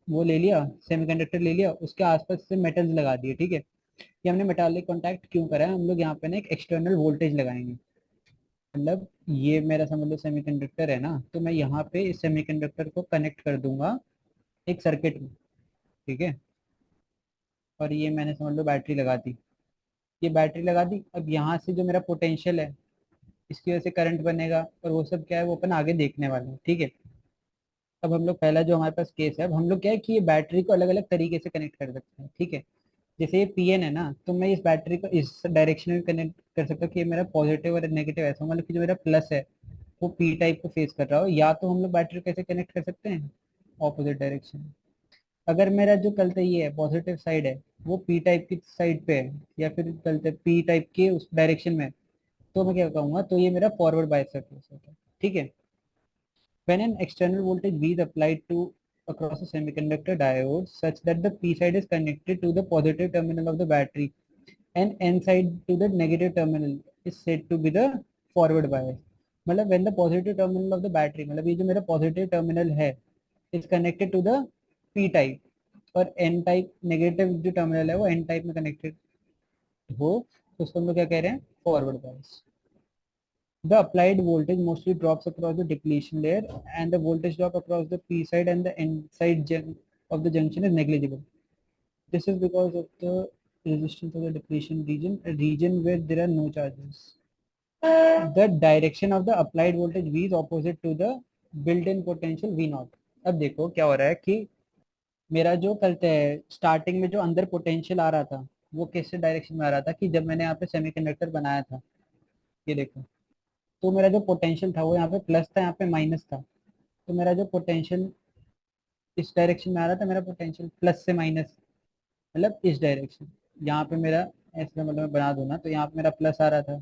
वो ले लिया, सेमीकंडक्टर ले लिया, उसके आसपास से मेटल्स लगा दिए। ठीक है, ये हमने मेटालिक कॉन्टैक्ट क्यों करा है, हम लोग यहाँ पे ना एक एक्सटर्नल वोल्टेज लगाएंगे। मतलब ये मेरा समझ लो सेमीकंडक्टर है ना, तो मैं यहाँ पे इस सेमीकंडक्टर को कनेक्ट कर दूंगा एक सर्किट में। ठीक है, और ये मैंने समझ लो बैटरी लगा दी, ये बैटरी लगा दी। अब यहाँ से जो मेरा पोटेंशियल है इसकी वजह से करंट बनेगा, और वो सब क्या है वो अपन आगे देखने वाले हैं। ठीक है, अब हम लोग पहला जो हमारे पास केस है, अब हम लोग क्या है कि ये बैटरी को अलग अलग तरीके से कनेक्ट कर सकते हैं, ठीक है। जैसे ये पीएन है ना, तो मैं इस बैटरी को इस डायरेक्शन में कनेक्ट कर सकता हूँ कि ये मेरा पॉजिटिव और नेगेटिव ऐसा, मतलब कि जो मेरा प्लस है वो पी टाइप को फेस कर रहा हो, या तो हम लोग बैटरी कैसे कनेक्ट कर सकते हैं, ऑपोजिट डायरेक्शन। अगर मेरा जो कलते ये है पॉजिटिव साइड है वो पी टाइप की साइड पे है, या फिर कलते पी टाइप के उस डायरेक्शन में है, तो मैं क्या कहूँगा, तो ये मेरा फॉरवर्ड बायस सर्किट होता है, ठीक है। When an external voltage V is applied to across a semiconductor diode such that the P side is connected to the positive terminal of the battery and N side to the negative terminal is said to be the forward bias. मतलब when the positive terminal of the battery, मतलब ये जो मेरा positive terminal है is connected to the P type और N type negative जो terminal है वो N type में connected हो, तो उसको हम लोग क्या कह रहे हैं, forward bias. The applied voltage mostly drops across the depletion layer, and the voltage drop across the P side and the N side of the junction is negligible. This is because of the resistance of the depletion region, a region where there are no charges. The direction of the applied voltage V is opposite to the built-in potential V naught. अब देखो क्या हो रहा है कि मेरा जो कहते हैं स्टार्टिंग में जो अंदर पोटेंशियल आ रहा था वो किस डायरेक्शन में आ रहा था, कि जब मैंने यहाँ पे सेमीकंडक्टर बनाया था, ये देखो, तो मेरा जो पोटेंशियल था वो यहाँ पे प्लस था, यहाँ पे माइनस था। तो मेरा जो पोटेंशियल इस डायरेक्शन में आ रहा था, मेरा पोटेंशियल प्लस से माइनस, मतलब इस डायरेक्शन, यहाँ पे मेरा ऐसे, मतलब मैं बना दूँ ना, तो यहाँ पे मेरा प्लस आ रहा था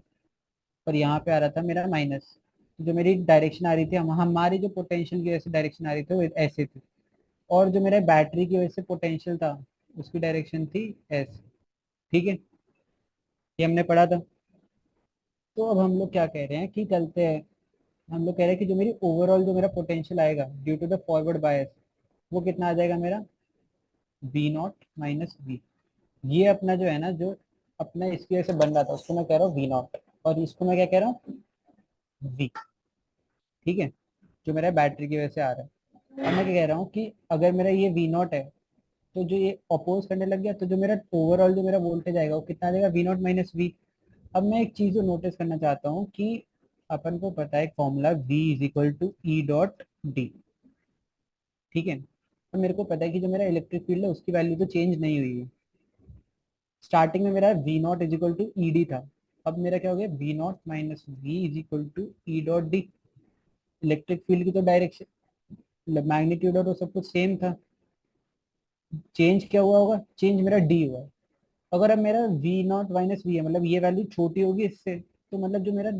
और यहाँ पे आ रहा था मेरा माइनस। तो जो मेरी डायरेक्शन आ रही थी, हमारी जो पोटेंशियल की वजह से डायरेक्शन आ रही थी वो ऐसे थी, और जो मेरे बैटरी की वजह से पोटेंशियल था उसकी डायरेक्शन थी ऐसे, ठीक है। ये हमने पढ़ा था। तो अब हम लोग क्या कह रहे हैं कि चलते हैं, हम लोग कह रहे हैं कि जो मेरी ओवरऑल जो मेरा पोटेंशियल आएगा due to the forward bias, वो कितना आ जाएगा मेरा, बी नॉट माइनस वी। ये अपना जो है ना, जो अपना इसकी वजह से बन रहा था उसको मैं कह रहा हूँ वी नॉट, और इसको मैं क्या कह रहा हूँ, वी, ठीक है, जो मेरा बैटरी की वजह से आ रहा है। अब मैं क्या कह रहा हूँ कि अगर मेरा ये वी नॉट है, तो जो ये अपोज करने लग गया, तो जो मेरा ओवरऑल जो मेरा वोल्टेज आएगा वो कितना आ जाएगा, वी नॉट माइनस वी। अब मैं एक चीज नोटिस करना चाहता हूँ कि अपन को पता है formula V is equal to E dot D, ठीक है। तो मेरे को पता है कि जो मेरा इलेक्ट्रिक फील्ड है उसकी वैल्यू तो चेंज नहीं हुई है। स्टार्टिंग में मेरा V not is equal to E D था, अब मेरा क्या हो गया, V not minus V is equal to E dot D. Electric field की तो डायरेक्शन, मैग्नीट्यूड और वो सब कुछ सेम था, चेंज क्या हुआ होगा, चेंज मेरा डी हुआ है। अगर अब मेरा V नॉट माइनस वी है, मतलब ये वैल्यू छोटी होगी इससे, तो मतलब जो मेरा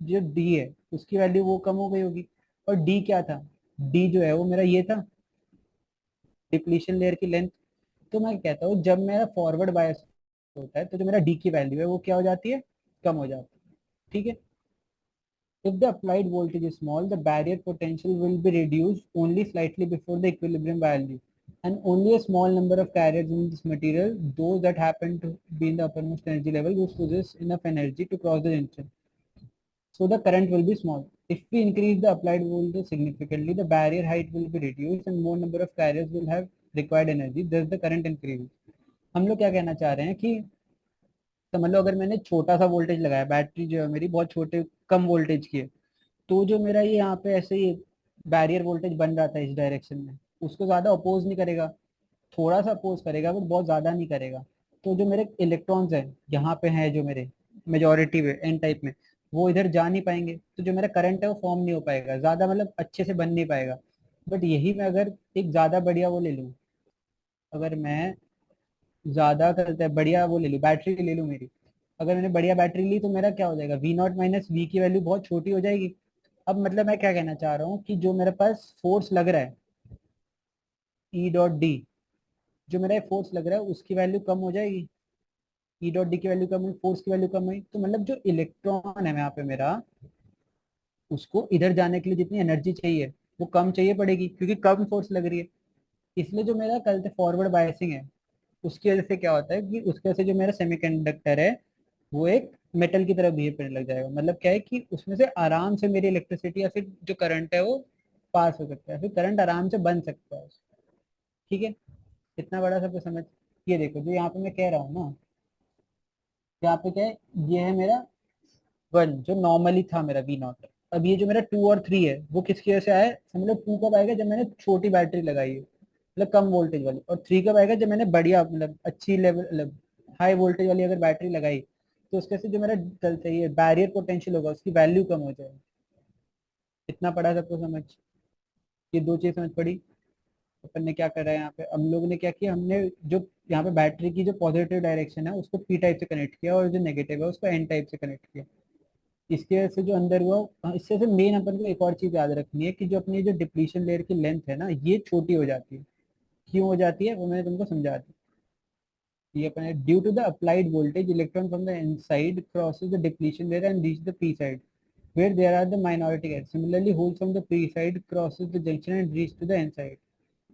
जो डी है उसकी वैल्यू वो कम हो गई होगी। और डी क्या था, डी जो है वो मेरा ये था, डिप्लीशन लेयर की लेंथ। तो मैं कहता हूँ जब मेरा फॉरवर्ड बायस होता है तो जो मेरा डी की वैल्यू है वो क्या हो जाती है, कम हो जाती है, ठीक है। If the applied voltage is small, the barrier potential will be reduced only slightly before the equilibrium value, and only a small number of carriers in this material, those that happen to be in the uppermost energy level, will possess enough energy to cross the junction. So the current will be small. If we increase the applied voltage significantly, the barrier height will be reduced and more number of carriers will have required energy. Thus the current increases. हम लोग क्या कहना चाह रहे हैं कि समझ लो अगर मैंने छोटा सा वोल्टेज लगाया, बैटरी जो है मेरी बहुत छोटे कम वोल्टेज की है, तो जो मेरा ये यहाँ पे ऐसे ही बैरियर वोल्टेज बन रहा था इस डायरेक्शन में, उसको ज़्यादा अपोज नहीं करेगा, थोड़ा सा अपोज करेगा बट बहुत ज़्यादा नहीं करेगा। तो जो मेरे इलेक्ट्रॉन्स हैं यहाँ पे हैं, जो मेरे मेजोरिटी में एन टाइप में, वो इधर जा नहीं पाएंगे, तो जो मेरा करंट है वो फॉर्म नहीं हो पाएगा ज़्यादा, मतलब अच्छे से बन नहीं पाएगा। बट यही मैं अगर एक ज़्यादा बढ़िया वो ले लूँ, अगर मैं ज़्यादा करता है बढ़िया वो ले लूँ, बैटरी ले लूँ मेरी, अगर मैंने बढ़िया बैटरी ली तो मेरा क्या हो जाएगा, वी नॉट माइनस वी की वैल्यू बहुत छोटी हो जाएगी। अब मतलब मैं क्या कहना चाह रहा हूँ कि जो मेरे पास फोर्स लग रहा है ई डॉट डी, जो मेरा फोर्स लग रहा है उसकी वैल्यू कम हो जाएगी, ई डॉट डी की वैल्यू कम हुई, फोर्स की वैल्यू कम हुई, तो मतलब जो इलेक्ट्रॉन है यहाँ पे मेरा, उसको इधर जाने के लिए जितनी एनर्जी चाहिए वो कम चाहिए पड़ेगी, क्योंकि कम फोर्स लग रही है। इसलिए जो मेरा कल फॉरवर्ड बायसिंग है उसकी वजह से क्या होता है कि उसकी वजह से जो मेरा सेमीकंडक्टर है वो एक मेटल की तरह बिहेव करने लग जाएगा। मतलब क्या है कि उसमें से आराम से मेरी इलेक्ट्रिसिटी या फिर जो करंट है वो पास हो सकता है, फिर करंट आराम से बन सकता है, ठीक है। इतना बड़ा सब कुछ समझ। ये देखो जो यहाँ पे मैं कह रहा हूँ ना, यहाँ पे क्या है, ये है मेरा वन जो नॉर्मली था मेरा वी नॉट, अब ये जो मेरा 2 और 3 है वो किसकी वजह से आया है, समझ लो 2 कब आएगा जब मैंने छोटी बैटरी लगाई है मतलब कम वोल्टेज वाली, और 3 कब आएगा जब मैंने बढ़िया मतलब अच्छी लेवल मतलब हाई वोल्टेज वाली अगर बैटरी लगाई, तो उसके से जो मेरा चलता है ये बैरियर पोटेंशियल होगा उसकी वैल्यू कम हो जाएगी। इतना पड़ा सबको समझ, ये दो चीज समझ पड़ी। अपन ने क्या करा है यहाँ पे, हम लोगों ने क्या किया, हमने जो यहाँ पे बैटरी की जो पॉजिटिव डायरेक्शन है उसको पी टाइप से कनेक्ट किया और जो नेगेटिव है उसको एन टाइप से कनेक्ट किया। इसकी वजह से जो अंदर हुआ, इससे से मेन अपन को एक और चीज याद रखनी है कि जो अपनी जो डिप्लीशन लेयर की लेंथ है ना ये छोटी हो जाती है। क्यों हो जाती है वो मैंने तुमको समझा दी। ये अपने due to the applied voltage electron from the inside crosses the depletion layer and reach the P side where there are the minority carriers. Similarly, holes from the p side crosses the junction and reach to the n side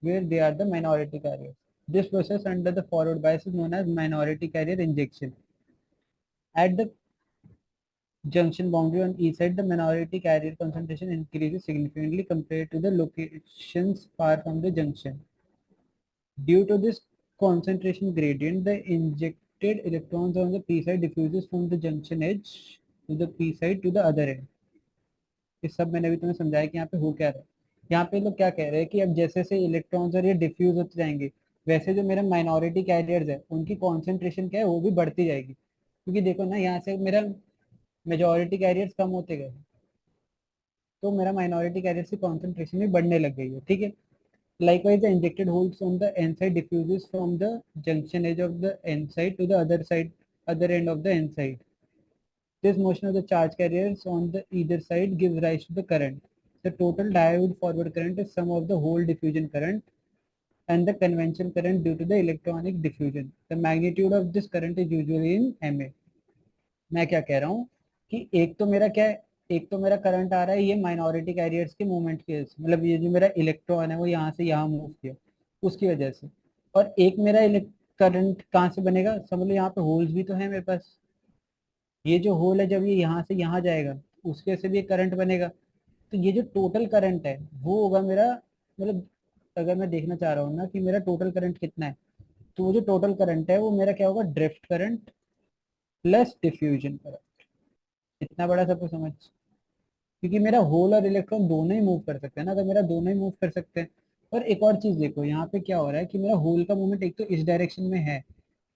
where they are the minority carriers. This process under the forward bias is known as minority carrier injection. At the junction boundary on each side, the minority carrier concentration increases significantly compared to the locations far from the junction. Due to this concentration gradient, the injected electrons on the p side diffuses from the junction edge to the p side to the other end. ये सब मैंने अभी तुम्हें समझाया कि यहाँ पे हो क्या रहा है। यहाँ पे लोग क्या कह रहे हैं कि अब जैसे जैसे इलेक्ट्रॉन्स और ये डिफ्यूज होते जाएंगे वैसे जो मेरे माइनॉरिटी कैरियर्स है उनकी कॉन्सेंट्रेशन क्या है वो भी बढ़ती जाएगी, क्योंकि देखो ना यहाँ से मेरा मेजोरिटी कैरियर्स कम होते गए तो मेरा माइनॉरिटी कैरियर्स की कॉन्सेंट्रेशन भी बढ़ने लग गई है, ठीक है। Likewise, the injected holes on the n side diffuses from the junction edge of the n side to the other side, other end of the n side. This motion of the charge carriers on the either side gives rise to the current. The total diode forward current is sum of the whole diffusion current and the conventional current due to the electronic diffusion. The magnitude of this current is usually in mA. मैं क्या कह रहा हूँ कि एक तो मेरा क्या है, एक तो मेरा करंट आ रहा है ये माइनॉरिटी कैरियर्स के मूवमेंट की वजह से, मतलब ये जो मेरा इलेक्ट्रॉन है वो यहाँ से यहाँ मूव किया उसकी वजह से, और एक मेरा करंट कहाँ से बनेगा, समझ लो यहाँ पे होल्स भी तो है मेरे पास, ये जो होल है जब ये यहाँ से यहाँ जाएगा उसके से भी करंट बनेगा, तो ये जो टोटल करंट है वो होगा मेरा, मतलब अगर मैं देखना चाह रहा हूँ ना कि मेरा टोटल करंट कितना है, तो वो जो टोटल करंट है वो मेरा क्या होगा, drift current plus diffusion current. इतना बड़ा सबको समझ, क्योंकि मेरा होल और इलेक्ट्रॉन दोनों ही मूव कर सकते हैं ना, अगर मेरा दोनों ही मूव कर सकते हैं। और एक और चीज देखो यहाँ पे क्या हो रहा है कि मेरा होल का मूवमेंट एक तो इस डायरेक्शन में है,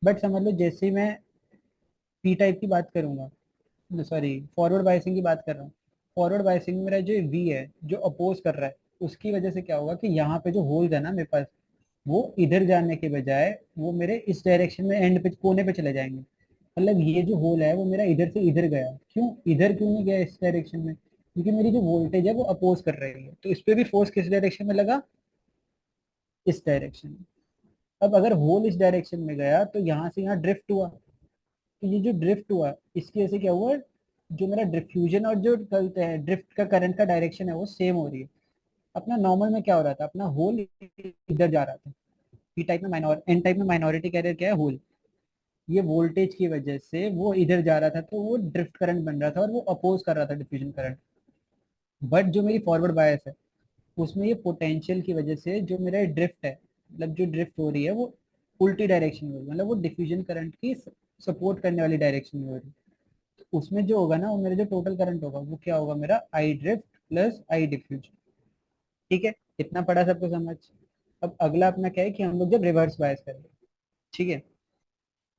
बट समझ लो जैसे ही मैं पी टाइप की बात करूंगा, सॉरी फॉरवर्ड बायसिंग की बात कर रहा हूँ, फॉरवर्ड बायसिंग में मेरा जो वी है जो अपोज कर रहा है उसकी वजह से क्या होगा कि यहाँ पे जो होल्स है ना मेरे पास वो इधर जाने के बजाय वो मेरे इस डायरेक्शन में एंड पे कोने पे चले जाएंगे। मतलब ये जो होल है वो मेरा इधर से इधर गया, क्यों इधर क्यों नहीं गया इस डायरेक्शन में, क्योंकि मेरी जो वोल्टेज है वो अपोज कर रही है, तो इस पे भी फोर्स किस डायरेक्शन में लगा, इस डायरेक्शन में। अब अगर होल इस डायरेक्शन में गया तो यहाँ से यहाँ ड्रिफ्ट हुआ, तो ये जो ड्रिफ्ट हुआ इसकी वजह से क्या हुआ, जो मेरा डिफ्यूजन और जो कहते हैं ड्रिफ्ट का करंट का डायरेक्शन है वो सेम हो रही है। अपना नॉर्मल में क्या हो रहा था, अपना होल इधर जा रहा था, पी टाइप में माइनॉर एन टाइप में माइनॉरिटी कैरियर क्या है होल, ये वोल्टेज की वजह से वो इधर जा रहा था तो वो ड्रिफ्ट करंट बन रहा था और वो अपोज कर रहा था डिफ्यूजन करंट। बट जो मेरी फॉरवर्ड बायस है उसमें ये पोटेंशियल की वजह से जो मेरा ड्रिफ्ट है, मतलब जो ड्रिफ्ट हो रही है वो उल्टी डायरेक्शन में हो रही है, मतलब वो डिफ्यूजन करंट की सपोर्ट करने वाली डायरेक्शन में हो रही है। तो उसमें जो होगा ना वो मेरा जो टोटल करंट होगा वो क्या होगा, मेरा आई ड्रिफ्ट प्लस आई डिफ्यूजन। ठीक है, इतना पड़ा सबको समझ। अब अगला अपना क्या है कि हम लोग जब रिवर्स बायस करेंगे, ठीक है।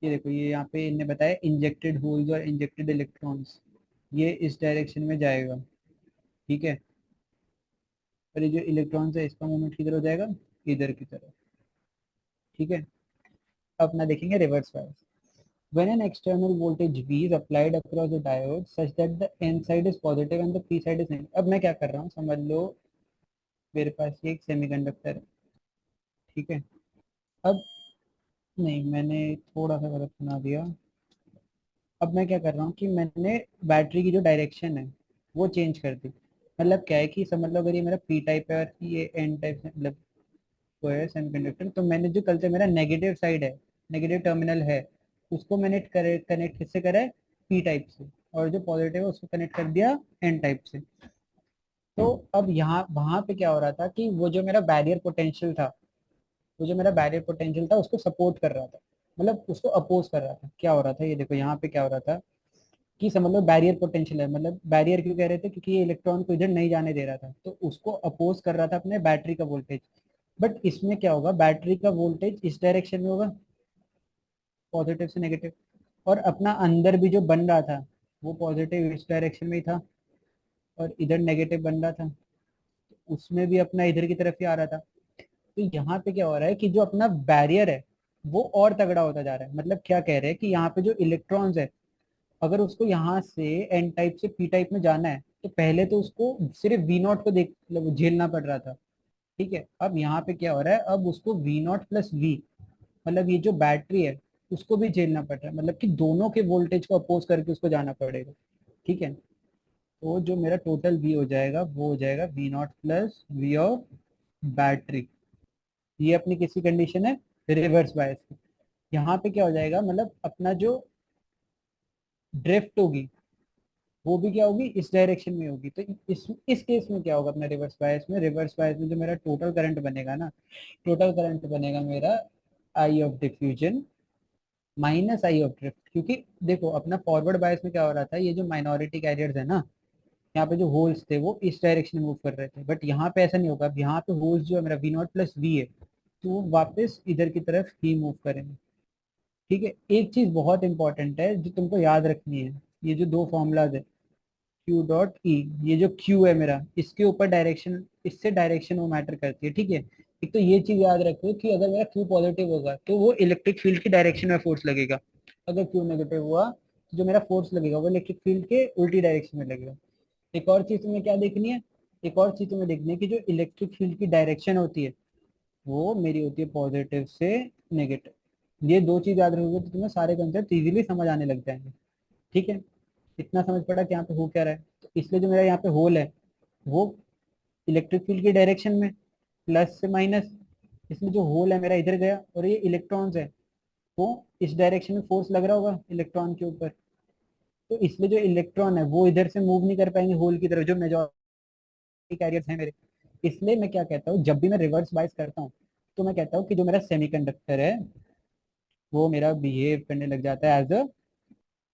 ये देखो ये यहाँ पे इन्हें बताया इंजेक्टेड होल्स और इंजेक्टेड इलेक्ट्रॉन्स, ये इस डायरेक्शन में जाएगा, ठीक है। और ये जो इलेक्ट्रॉन्स है इसका मूवमेंट किधर हो जाएगा, इधर की तरफ, ठीक है। अब अपना देखेंगे reverse bias. When an external voltage V is applied across the diode such that the N side is positive and the P side is negative। अब मैं क्या कर रहा हूँ समझ लो, मेरे पास ये एक सेमीकंडक्टर है, ठीक है। अब नहीं, मैंने थोड़ा सा गलत बना दिया। अब मैं क्या कर रहा हूँ कि मैंने बैटरी की जो डायरेक्शन है वो चेंज कर दी। मतलब क्या है कि समझ लो अगर ये मेरा पी टाइप है और ये एन टाइप मतलब वो है सेमीकंडक्टर, तो मैंने जो कल से मेरा नेगेटिव साइड है, नेगेटिव टर्मिनल है, उसको मैंने कनेक्ट किससे करा है, पी टाइप से, और जो पॉजिटिव है उसको कनेक्ट कर दिया एन टाइप से। तो अब यहाँ वहां पे क्या हो रहा था कि वो जो मेरा बैरियर पोटेंशियल था, वो जो मेरा बैरियर पोटेंशियल था उसको सपोर्ट कर रहा था, मतलब उसको अपोज कर रहा था। क्या हो रहा था ये देखो यहाँ पे क्या हो रहा था कि समझ लो बैरियर पोटेंशियल है, मतलब बैरियर क्यों कह रहे थे, क्योंकि ये इलेक्ट्रॉन को इधर नहीं जाने दे रहा था, तो उसको अपोज कर रहा था अपने बैटरी का वोल्टेज। बट इसमें क्या होगा, बैटरी का वोल्टेज इस डायरेक्शन में होगा, पॉजिटिव से नेगेटिव, और अपना अंदर भी जो बन रहा था वो पॉजिटिव इस डायरेक्शन में ही था, और इधर नेगेटिव बन रहा था, उसमें भी अपना इधर की तरफ ही आ रहा था। तो यहाँ पे क्या हो रहा है कि जो अपना बैरियर है वो और तगड़ा होता जा रहा है। मतलब क्या कह रहे हैं कि यहाँ पे जो इलेक्ट्रॉन्स है, अगर उसको यहाँ से एन टाइप से पी टाइप में जाना है, तो पहले तो उसको सिर्फ वी नॉट को देख मतलब झेलना पड़ रहा था। ठीक है, अब यहाँ पे क्या हो रहा है, अब उसको वी नॉट प्लस वी, मतलब ये जो बैटरी है उसको भी झेलना पड़ रहा है, मतलब कि दोनों के वोल्टेज को अपोज करके उसको जाना पड़ेगा। ठीक है, तो जो मेरा टोटल वी हो जाएगा वो हो जाएगा V not plus V of battery. ये अपनी किसी कंडीशन है रिवर्स बायस की। यहाँ पे क्या हो जाएगा, मतलब अपना जो ड्रिफ्ट होगी वो भी क्या होगी, इस डायरेक्शन में होगी। तो इस केस में क्या होगा अपना रिवर्स बायस में, रिवर्स बायस में जो मेरा टोटल करंट बनेगा ना, टोटल करंट बनेगा मेरा I of diffusion minus I of drift. क्योंकि देखो अपना फॉरवर्ड बायस में क्या हो रहा था, ये जो माइनॉरिटी कैरियर्स है ना, यहाँ पे जो होल्स थे वो इस डायरेक्शन में मूव कर रहे थे, बट यहाँ पे ऐसा नहीं होगा। अब यहाँ पे होल्स जो है मेरा वी नॉट प्लस वी है, तो वो वापस इधर की तरफ ही मूव करेंगे। ठीक है, एक चीज बहुत इंपॉर्टेंट है जो तुमको याद रखनी है, ये जो दो फॉर्मूलाज है क्यू डॉट ई, ये जो क्यू है मेरा, इसके ऊपर डायरेक्शन, इससे डायरेक्शन वो मैटर करती है। ठीक है, एक तो ये चीज याद रखो कि अगर मेरा क्यू पॉजिटिव होगा तो वो इलेक्ट्रिक फील्ड की डायरेक्शन में फोर्स लगेगा, अगर क्यू नेगेटिव हुआ तो जो मेरा फोर्स लगेगा वो इलेक्ट्रिक फील्ड के उल्टी डायरेक्शन में लगेगा। एक और चीज तुम्हें क्या देखनी है, एक और चीज तुम्हें देखनी है कि जो इलेक्ट्रिक फील्ड की डायरेक्शन होती है वो मेरी होती है पॉजिटिव से नेगेटिव। ये दो चीज याद रखोगे तो तुम्हें सारे कंसेप्ट इजीली समझ आने लग जाएंगे। ठीक है, इतना समझ पड़ा कि यहाँ पे हो क्या रहा है। तो इसलिए जो मेरा यहाँ पे होल है वो इलेक्ट्रिक फील्ड की डायरेक्शन में प्लस से माइनस, इसमें जो होल है मेरा इधर गया, और ये इलेक्ट्रॉन्स है वो इस डायरेक्शन में फोर्स लग रहा होगा इलेक्ट्रॉन के ऊपर, तो इसलिए जो इलेक्ट्रॉन है वो इधर से मूव नहीं कर पाएंगे होल की तरफ, जो मेजॉरिटी कैरियर्स हैं मेरे। इसलिए मैं क्या कहता हूँ, जब भी मैं रिवर्स बाइस करता हूँ तो मैं कहता हूँ कि जो मेरा सेमीकंडक्टर है वो मेरा बिहेव करने लग जाता है एज अ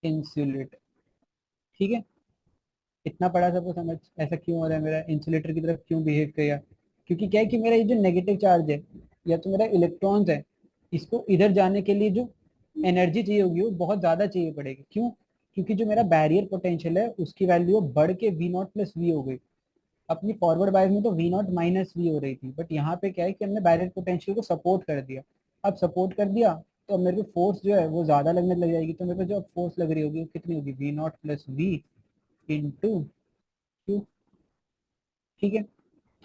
इंसुलेटर। ठीक है, इतना पढ़ा सबको समझ, ऐसा क्यों हो रहा है, मेरा इंसुलेटर की तरफ क्यों बिहेव किया। क्योंकि क्या है कि मेरा ये जो नेगेटिव चार्ज है या तो मेरा इलेक्ट्रॉन्स है, इसको इधर जाने के लिए जो एनर्जी चाहिए होगी वो बहुत ज्यादा चाहिए पड़ेगी। क्यों, क्योंकि जो मेरा बैरियर पोटेंशियल है उसकी वैल्यू बढ़ के वी नॉट प्लस वी हो गई। अपनी फॉरवर्ड बायस में तो वी नॉट माइनस वी हो रही थी, बट यहाँ पे क्या है कि हमने बैरियर पोटेंशियल को सपोर्ट कर दिया। अब सपोर्ट कर दिया तो अब मेरे को फोर्स जो है वो ज्यादा लगने लग जाएगी, तो मेरे को जो फोर्स लग रही होगी वो कितनी होगी, V not plus V into Q. ठीक है,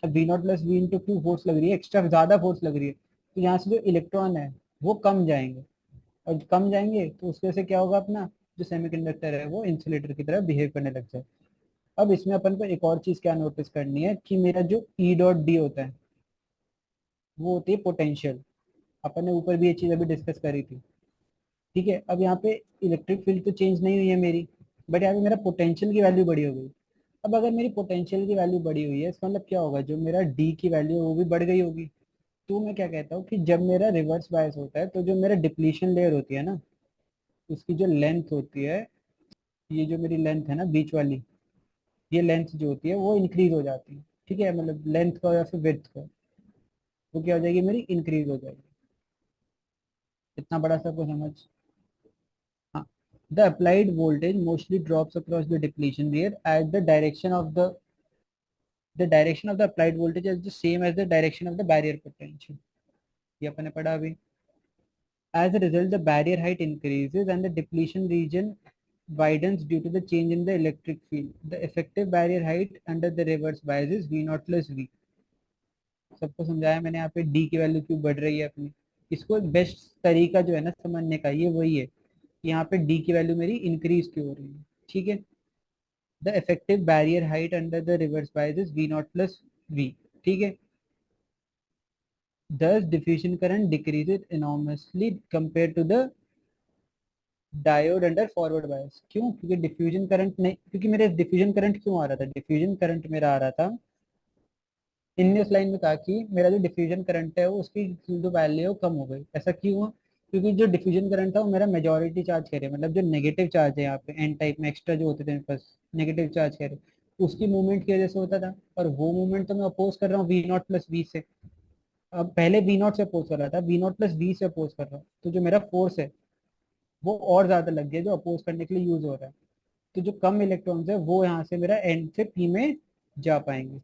अब V not plus V into Q force लग रही है, एक्स्ट्रा ज्यादा फोर्स लग रही है, तो यहाँ से जो इलेक्ट्रॉन है वो कम जाएंगे, और कम जाएंगे तो उसकी वजह से क्या होगा, अपना जो सेमीकंडक्टर है वो इंसुलेटर की तरह बिहेव करने लग जाए। अब इसमें अपन को एक और चीज क्या नोटिस करनी है कि मेरा जो ई डॉट डी होता है वो होती है पोटेंशियल। अपन ने ऊपर भी ये चीज अभी डिस्कस करी थी। ठीक है, अब यहाँ पे इलेक्ट्रिक फील्ड तो चेंज नहीं हुई है मेरी, बट यहाँ पे मेरा पोटेंशियल की वैल्यू बड़ी हो गई। अब अगर मेरी पोटेंशियल की वैल्यू बड़ी हुई है इसका मतलब क्या होगा, जो मेरा डी की वैल्यू है वो भी बढ़ गई होगी। तो मैं क्या कहता हूँ कि जब मेरा रिवर्स बायस होता है तो जो मेरा डिप्लीशन लेयर होती है ना, उसकी जो लेंथ होती है, ये जो मेरी लेंथ है ना बीच वाली, ये लेंथ जो होती है वो इंक्रीज हो जाती है। ठीक है, मतलब लेंथ का या फिर विड्थ का, वो क्या हो जाएगी मेरी, इंक्रीज हो जाएगी। इतना बड़ा सबको समझ। हाँ, the applied voltage mostly drops across the depletion layer as the direction of the applied voltage is the same as the direction of the barrier potential। ये अपन ने पढ़ा अभी। As a result, the barrier height increases and the depletion region widens due to the change in the electric field. The effective barrier height under the reverse bias is V naught plus V। सबको समझाया मैंने यहाँ पे डी की वैल्यू क्यों बढ़ रही है अपनी। इसको बेस्ट तरीका जो है ना समझने का ये वही है कि यहाँ पे डी की वैल्यू मेरी इंक्रीज क्यों हो रही है। ठीक है, the effective barrier height under the reverse bias is V not plus V. ठीक है, thus diffusion current decreases enormously compared to the diode under forward bias. क्यों, क्योंकि डिफ्यूजन करंट नहीं, क्योंकि मेरे डिफ्यूजन करंट क्यों आ रहा था, डिफ्यूजन करंट मेरा आ रहा था, इनने उस लाइन में कहा कि मेरा जो डिफ्यूजन करंट है वो उसकी जो वैल्यू कम हो गई। ऐसा क्यों हुआ, क्योंकि जो डिफ्यूजन करंट था वो मेरा मेजोरिटी चार्ज कैरियर, मतलब जो नेगेटिव चार्ज है यहाँ पे एन टाइप में एक्स्ट्रा जो होते थे मेरे पास नेगेटिव चार्ज कैरियर, उसकी मूवमेंट की वजह से होता था। और वो मूवमेंट तो मैं अपोज कर रहा हूँ वी नॉट प्लस वी से। अब पहले वी नॉट से अपोज कर रहा था, वी नॉट प्लस वी से अपोज कर रहा हूँ, तो जो मेरा फोर्स है वो और ज्यादा लग गया जो अपोज करने के लिए यूज हो रहा है। तो जो कम इलेक्ट्रॉन्स है वो यहाँ से मेरा एन से पी में जा पाएंगे,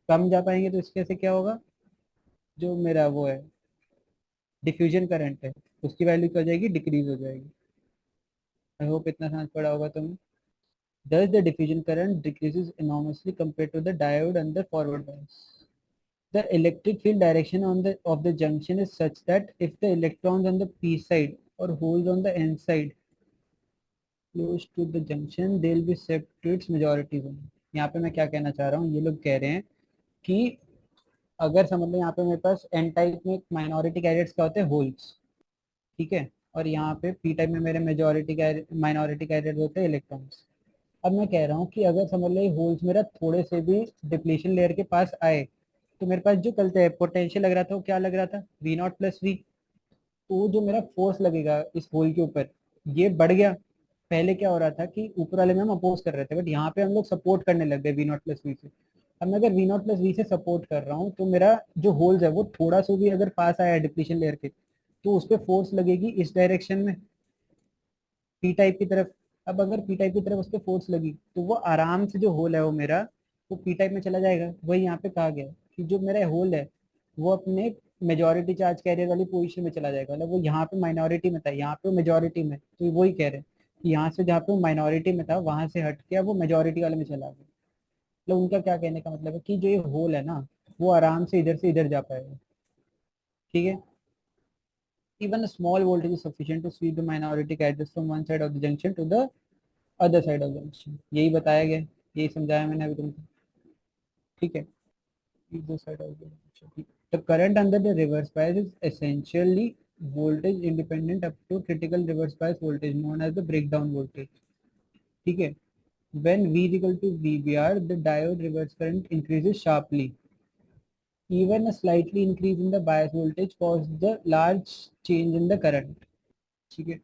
कम जा पाएंगे, तो इसके से क्या होगा, जो मेरा वो है डिफ्यूजन करंट है उसकी वैल्यू क्या हो जाएगी, डिक्रीज हो जाएगी। आई होप इतना समझ पड़ा होगा तुम्हें। Thus, the diffusion current decreases enormously compared to the diode under forward bias. The electric field direction on the of the junction is such that if the electrons on the p side or holes on the n side close to the junction, they will be set to its majority zone. यहाँ पे मैं क्या कहना चाह रहा हूँ, ये लोग कह रहे हैं कि अगर समझ लो यहाँ पे मेरे पास एन टाइप में माइनॉरिटी कैरियर्स क्या होते हैं, होल्स, ठीक है, और यहाँ पे पी टाइप में मेरे मेजोरिटी माइनॉरिटी कैरियर्स होते हैं, इलेक्ट्रॉन्स। अब मैं कह रहा हूँ कि अगर समझ लो ये होल्स मेरा थोड़े से भी डिप्लीशन लेयर के पास आए, तो मेरे पास जो कल पोटेंशियल लग रहा था वो क्या लग रहा था, वी नॉट प्लस वी। तो जो मेरा फोर्स लगेगा इस होल के ऊपर ये बढ़ गया। पहले क्या हो रहा था कि ऊपर वाले में हम अपोज कर रहे थे, बट यहाँ पे हम लोग सपोर्ट करने लग गए वी नॉट प्लस वी से। अब मैं अगर वी नॉट प्लस वी से सपोर्ट कर रहा हूँ तो मेरा जो होल्स है वो थोड़ा सा भी अगर पास आया डिप्लीशन लेयर के, तो उस पर फोर्स लगेगी इस डायरेक्शन में, पी टाइप की तरफ। अब अगर पी टाइप की तरफ उस पर फोर्स लगी तो वो आराम से जो होल है वो मेरा वो पी टाइप में चला जाएगा। वही यहाँ पे कहा गया है कि जो मेरा होल है वो अपने मेजोरिटी चार्ज कैरियर वाली पोजीशन में चला जाएगा, मतलब वो यहाँ पे माइनॉरिटी में था यहाँ पे मेजोरिटी में, तो वही कह रहे हैं कि यहाँ से जहाँ पे वो माइनॉरिटी में था वहां से हट के अब वो मेजोरिटी वाले में चला गया। मतलब उनका क्या कहने का मतलब है कि जो ये होल है ना वो आराम से इधर जा पाएगा, ठीक है। Even a small voltage is sufficient to sweep the minority carriers from one side of the junction to the other side of junction, यही बताया गया, यही समझाया मैंने अभी तुमको, ठीक है। इधर side of junction, the current under the reverse bias is essentially voltage independent up to critical reverse bias voltage known as the breakdown voltage, ठीक है। when V is equal to VBR the diode reverse current increases sharply, even a slightly increase in the bias voltage causes the large change in the current, ठीक है।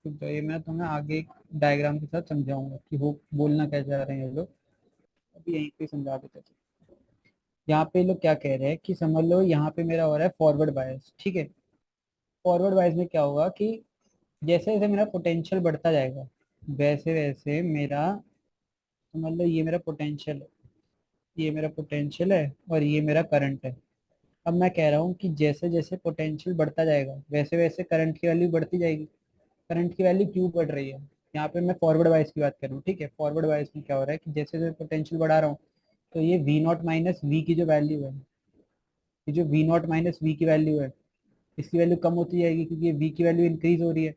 तो ये मैं तुम्हें आगे एक डायग्राम के साथ समझाऊंगा कि वो बोलना क्या चाह रहे हैं ये लोग, अभी यहीं पे समझा देते थे। यहाँ पे लोग क्या कह रहे हैं कि समझ लो यहाँ पे मेरा हो रहा है फॉरवर्ड बायस, ठीक है। फॉरवर्ड बायस में क्या होगा कि जैसे जैसे मेरा पोटेंशियल बढ़ता जाएगा वैसे वैसे मेरा, समझ लो ये मेरा पोटेंशियल है, ये मेरा पोटेंशियल है और ये मेरा करंट है। अब मैं कह रहा हूँ कि जैसे जैसे पोटेंशियल बढ़ता जाएगा वैसे वैसे करंट की वैल्यू बढ़ती जाएगी। करंट की वैल्यू क्यों बढ़ रही है, यहाँ पे मैं फॉरवर्ड बायस की बात कर रहा हूँ, ठीक है। फॉरवर्ड बायस में क्या हो रहा है कि जैसे जैसे पोटेंशियल बढ़ा रहा हूँ तो ये वी नॉट माइनस वी की जो वैल्यू है, ये जो वी नॉट माइनस वी की वैल्यू है इसकी वैल्यू कम होती जाएगी क्योंकि ये वी की वैल्यू इंक्रीज हो रही है।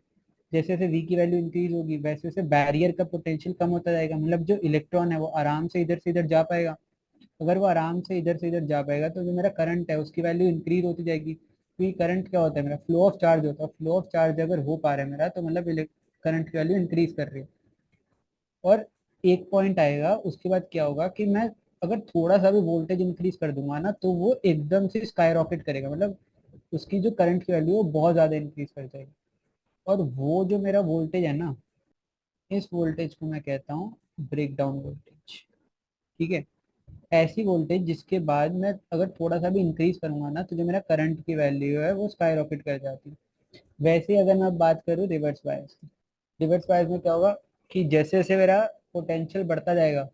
जैसे जैसे वी की वैल्यू इंक्रीज होगी वैसे वैसे बैरियर का पोटेंशियल कम होता जाएगा, मतलब जो इलेक्ट्रॉन है वो आराम से इधर जा पाएगा। अगर वो आराम से इधर जा पाएगा तो जो मेरा करंट है उसकी वैल्यू इंक्रीज होती जाएगी, क्योंकि करंट क्या होता है, मेरा फ्लो ऑफ चार्ज होता है। फ्लो ऑफ चार्ज अगर हो पा रहा है मेरा तो मतलब करंट की वैल्यू इंक्रीज कर रही है। और एक पॉइंट आएगा उसके बाद क्या होगा कि मैं अगर थोड़ा सा भी वोल्टेज इंक्रीज कर दूंगा ना तो वो एकदम से स्काई रॉकेट करेगा, मतलब उसकी जो करंट की वैल्यू है वो बहुत ज्यादा इंक्रीज कर जाएगी। और वो जो मेरा वोल्टेज है ना, इस वोल्टेज को मैं कहता हूँ ब्रेक डाउन वोल्टेज, ठीक है। ऐसी वोल्टेज जिसके बाद मैं अगर थोड़ा सा भी इंक्रीज करूंगा ना तो जो मेरा करंट की वैल्यू है वो स्काई रॉकेट कर जाती है। वैसे ही अगर मैं बात करूँ रिवर्स बायस की, रिवर्स बायस में क्या होगा कि जैसे जैसे मेरा पोटेंशियल बढ़ता जाएगा,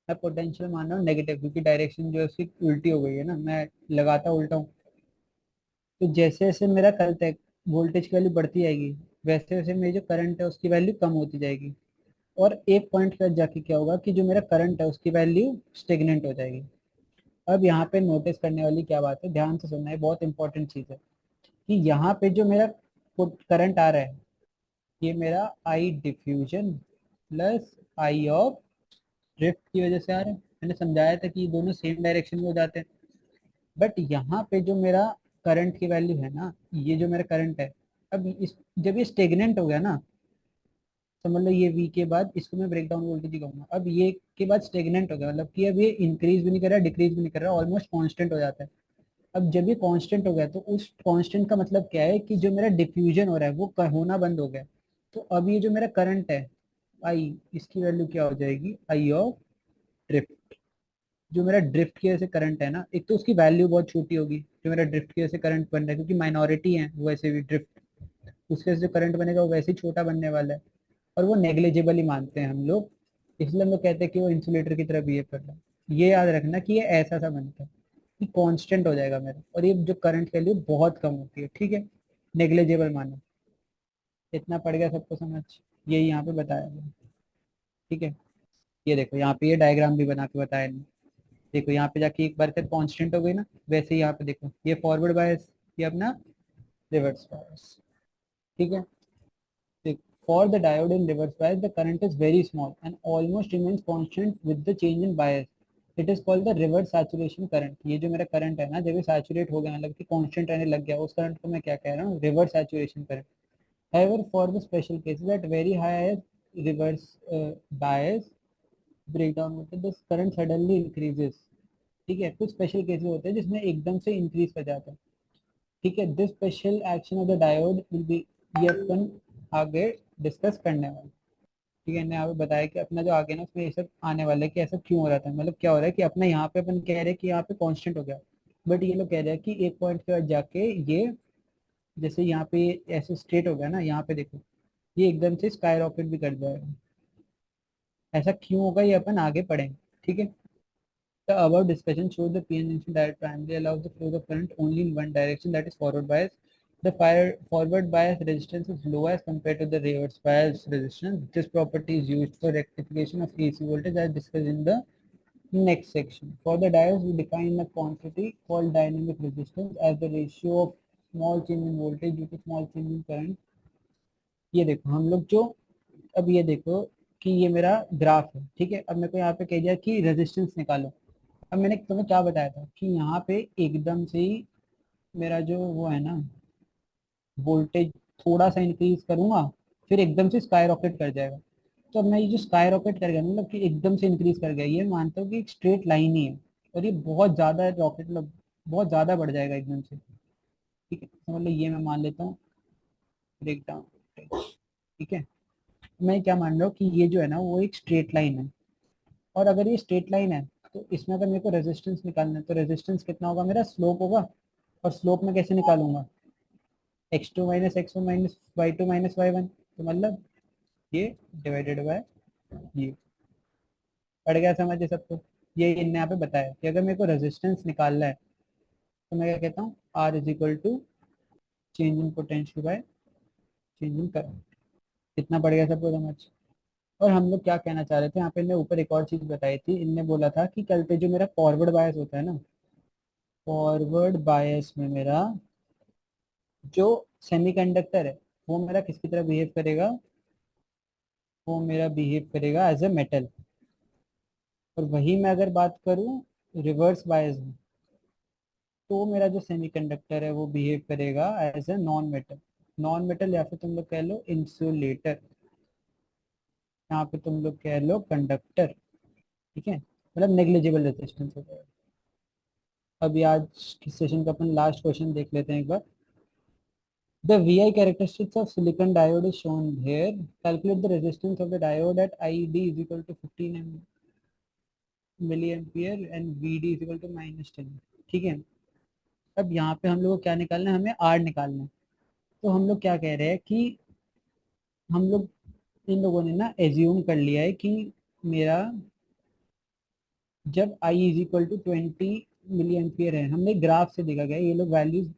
मैं पोटेंशियल मान रहा हूँ नेगेटिव क्योंकि डायरेक्शन जो है उसकी उल्टी हो गई है ना, मैं लगाता उल्टा हूँ। तो जैसे जैसे मेरा करंट है वोल्टेज की वैल्यू बढ़ती जाएगी वैसे वैसे मेरी जो करंट है उसकी वैल्यू कम होती जाएगी। और एक पॉइंट पर जाके क्या होगा कि जो मेरा करंट है उसकी वैल्यू स्टेगनेंट हो जाएगी। अब यहाँ पे नोटिस करने वाली क्या बात है, ध्यान से सुनना है, बहुत इंपॉर्टेंट चीज़ है कि यहाँ पे जो मेरा करंट आ रहा है ये मेरा आई diffusion plus I of drift की वजह से आ रहा है। मैंने समझाया था कि ये दोनों सेम डायरेक्शन में हो जाते हैं। बट यहाँ पे जो मेरा करंट की वैल्यू है ना, ये जो मेरा करंट है, अब इस जब ये स्टेगनेंट हो गया ना, समझ लो ये वी के बाद इसको मैं ब्रेक डाउन वोल्टेज ही कहूंगा। अब ये के बाद स्टेगनेंट हो गया मतलब कि अब ये इंक्रीज भी नहीं कर रहा डिक्रीज भी नहीं कर रहा, ऑलमोस्ट कांस्टेंट हो जाता है। अब जब ये कांस्टेंट हो गया तो उस कांस्टेंट का मतलब क्या है कि जो मेरा डिफ्यूजन हो रहा है वो होना बंद हो गया। तो अब ये जो मेरा करंट है आई, इसकी वैल्यू क्या हो जाएगी, आई ऑफ ड्रिफ्ट। जो मेरा ड्रिफ्ट की वजह से करंट है ना, एक तो उसकी वैल्यू बहुत छोटी होगी जो मेरा ड्रिफ्ट की वजह से करंट बन रहा है, क्योंकि माइनॉरिटी है वो वैसे भी ड्रिफ्ट, उसके वजह से जो करंट बनेगा वो वैसे ही छोटा बनने वाला है, और वो नेग्लिजिबल ही मानते हैं हम लोग। इसलिए हम लोग कहते हैं कि वो इंसुलेटर की तरह बिहेव कर रहा है। ये याद रखना कि ये ऐसा सा बनता है कि कांस्टेंट हो जाएगा मेरा, और ये जो करंट वैल्यू बहुत कम होती है, ठीक है, नेग्लिजिबल मानो। इतना पड़ गया सबको समझ, यही यहाँ पे बताया गया, ठीक है। ये देखो यहाँ पे ये डायग्राम भी बना के बताया नहीं। देखो यहाँ पे जाके एक बार फिर कांस्टेंट हो गई ना, वैसे ही यहाँ पे देखो ये फॉरवर्ड बायस, ये अपना रिवर्स बायस, ठीक है। For the diode in reverse bias, the current is very small and almost remains constant with the change in bias. It is called the reverse saturation current. ये जो मेरा करंट है ना, जब ये सैचुरेट हो गया, मतलब कि कांस्टेंट रहने लग गया, उस करंट को मैं क्या कह रहा हूँ, reverse saturation current. However, for the special cases at very high reverse bias breakdown होता है, this current suddenly increases। ठीक है, कुछ स्पेशल केसेस होते हैं जिसमें एकदम से इंक्रीज कर जाता है, ठीक है। This special action of the diode will be, ये अपन आगे डिस्कस करने वाले, ठीक है। मैंने यहाँ पे बताया कि अपना जो आगे ना उसमें ये सब आने वाला है कि ऐसा क्यों हो रहा था, मतलब क्या हो रहा है कि अपना यहाँ पे अपन कह रहे हैं कि यहाँ पे कांस्टेंट हो गया, बट ये लोग कह रहे हैं कि एक पॉइंट के बाद जाके ये, जैसे यहाँ पे ऐसे स्ट्रेट हो गया ना, यहाँ पे देखो ये एकदम से स्काई रॉकेट भी कर जाएगा। ऐसा क्यों होगा ये अपन आगे पढ़ेंगे, ठीक है। The above discussion shows the PN junction diode primarily allows the flow of current only in one direction, that is forward bias. The forward bias resistance is low as compared to the reverse bias resistance. This property is used for rectification of AC voltage as discussed in the next section. For the diodes, we define a quantity called dynamic resistance as the ratio of small change in voltage due to small change in current. ये देखो हम लोग जो, अब ये देखो कि ये मेरा ग्राफ है, ठीक है। अब मेरे को यहाँ पे कह दिया कि रेजिस्टेंस निकालो। अब मैंने तुम्हें क्या बताया था कि यहाँ पे एकदम से ही मेरा जो वो है ना वोल्टेज, थोड़ा सा इंक्रीज करूंगा फिर एकदम से स्काई रॉकेट कर जाएगा। तो अब मैं ये जो स्काई रॉकेट कर गया, मतलब कि एकदम से इंक्रीज कर गया, ये मानता हूँ कि एक स्ट्रेट लाइन ही है, और ये बहुत ज्यादा रॉकेट, मतलब बहुत ज्यादा बढ़ जाएगा एकदम से, ठीक है। तो मतलब ये मैं मान लेता हूँ ब्रेक डाउन, ठीक है। मैं क्या मान रहा हूँ कि ये जो है ना वो एक स्ट्रेट लाइन है, और अगर ये स्ट्रेट लाइन है तो इसमें अगर मेरे को रेजिस्टेंस निकालना है तो रेजिस्टेंस कितना होगा, मेरा स्लोप होगा। और स्लोप में कैसे निकालूंगा, x2 minus X one minus Y two minus Y one, तो मतलब ये डिवाइडेड बाय ये। पड़ गया समझ ये सबको। ये इनने यहाँ पे बताया कि अगर मेरे को रेजिस्टेंस निकालना है तो मैं क्या कहता हूँ, R is equal to change in potential by change in current. इतना पड़ गया सबको समझ। और हम लोग क्या कहना चाह रहे थे यहाँ पे, इनने ऊपर एक और चीज बताई थी, इनने बोला था कि कल पे जो मेरा फॉरवर्ड बायस होता है ना, फॉरवर्ड बायस में मेरा जो सेमीकंडक्टर है वो मेरा किसकी तरह बिहेव करेगा, वो मेरा बिहेव करेगा एज ए मेटल। और वही मैं अगर बात करूं रिवर्स बायस में, तो मेरा जो सेमीकंडक्टर है वो बिहेव करेगा as a non metal. Non metal, या फिर तुम लोग कह लो इंसुलेटर, यहाँ पे तुम लोग कह लो कंडक्टर, ठीक है। मतलब नेग्लिजिबल रेजिस्टेंस हो जाएगा। अभी आज के सेशन का अपन लास्ट क्वेश्चन देख लेते हैं एक बार। The VI characteristics of silicon diode is shown here. Calculate the resistance of the diode at ID is equal to 15 milliampere and VD is equal to -10, ठीक है। अब यहाँ पे हम लोग को क्या निकालना है, हमें R निकालना है। तो हम लोग क्या कह रहे हैं कि हम लोग, इन लोगों ने ना एज्यूम कर लिया है कि मेरा जब I is equal to 20 milliampere है, हमने ग्राफ से देखा गया, ये लोग वैल्यूज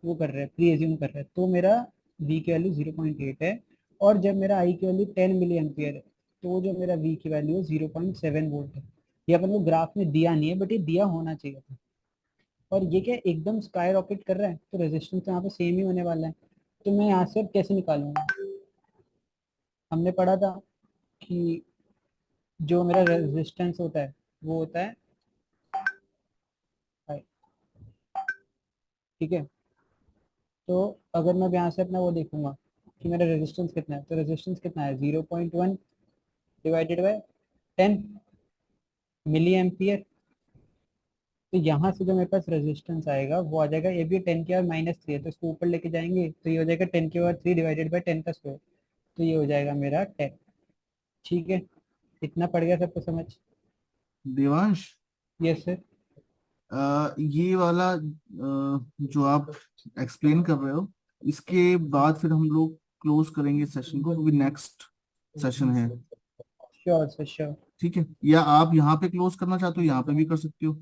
वो कर रहे हैं, प्री एज्यूम कर रहे हैं, तो मेरा V की वैल्यू 0.8 है। और जब मेरा I की वैल्यू 10 मिली एम्पियर है, तो जो मेरा V की वैल्यू है 0.7 वोल्ट है। ये अपन को ग्राफ में दिया नहीं है, बट ये दिया होना चाहिए था। और ये क्या एकदम स्काई रॉकेट कर रहा है, तो रेजिस्टेंस तो यहाँ पे सेम ही होने वाला है। तो मैं यहाँ से अब कैसे निकालूंगा, हमने पढ़ा था कि जो मेरा रेजिस्टेंस होता है वो होता है I, ठीक है। तो अगर मैं यहाँ से अपना वो देखूंगा कि मेरा रेजिस्टेंस कितना है, तो रेजिस्टेंस कितना है 0.1 डिवाइडेड बाय 10 मिली एम्पियर, तो यहाँ से जो मेरे पास रेजिस्टेंस आएगा वो आ जाएगा, ये भी 10 की पावर -3 है तो इसको ऊपर लेके जाएंगे तो ये हो जाएगा 10 की पावर 3 डिवाइडेड बाई 10 का स्क्वायर, तो ये हो जाएगा मेरा 10। ठीक है, इतना पड़ गया सबको समझ? Devansh, yes sir. ये वाला जो आप एक्सप्लेन कर रहे हो, इसके बाद फिर हम लोग क्लोज करेंगे सेशन को, क्योंकि नेक्स्ट सेशन है। Sure sir sure. ठीक है, या आप यहाँ पे क्लोज करना चाहते हो, यहाँ पे भी कर सकते हो।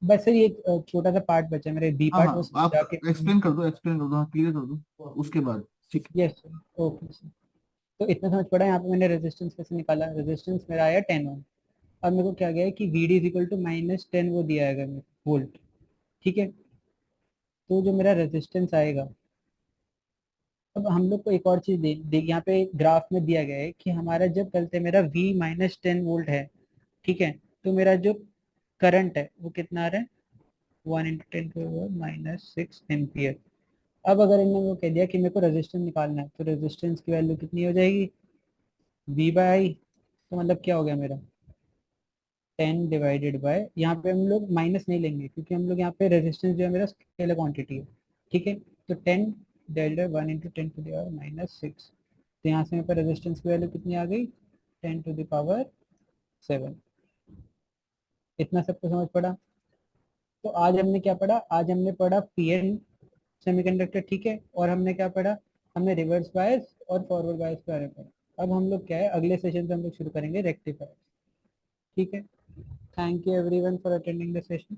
बस सर ये एक छोटा सा पार्ट बचा है मेरा, बी हाँ पार्ट, वो हाँ, आप जाके। एक्सप्लेन कर दो, एक्सप्लेन कर दो, हाँ क्लियर कर दो उसके बाद। ठीक है। Yes sir, okay sir. तो इतना समझ पड़ा, यहाँ पे मैंने रेजिस्टेंस कैसे निकाला, रेजिस्टेंस मेरा आया 10 ओम। अब मेरे को क्या गया है कि V D is equal to -10 वो दिया है मेरे वोल्ट। ठीक है, तो जो मेरा रेजिस्टेंस आएगा, अब हम लोग को एक और चीज यहाँ पे ग्राफ में दिया गया है कि हमारा जब चलते मेरा V -10 वोल्ट है, ठीक है, तो मेरा जो करंट है वो कितना आ रहा है, 1 × 10⁻⁻⁶ एम्पियर। अब अगर इन्होंने वो कह दिया कि मेरे को रेजिस्टेंस निकालना है, तो रेजिस्टेंस की वैल्यू कितनी हो जाएगी, V/I। तो मतलब क्या हो गया मेरा, 10 डिवाइडेड बाय, यहाँ पे हम लोग माइनस नहीं लेंगे क्योंकि हम लोग यहाँ पे रेजिस्टेंस जो है मेरा स्केलर क्वांटिटी है। ठीक है, तो 10 डिवाइडेड 1 × 10⁻⁶, तो यहाँ से मेरे पास रेजिस्टेंस की वैल्यू कितनी आ गई, 10⁻⁷। इतना सबको समझ पड़ा? तो आज हमने क्या पढ़ा, आज हमने पढ़ा पीएन सेमीकंडक्टर, ठीक है, और हमने क्या पढ़ा, हमने रिवर्स बायस और फॉरवर्ड बायस के बारे में पढ़ा। अब हम लोग क्या है, अगले सेशन से हम लोग शुरू करेंगे रेक्टिफायर। ठीक है, thank you everyone for attending the session.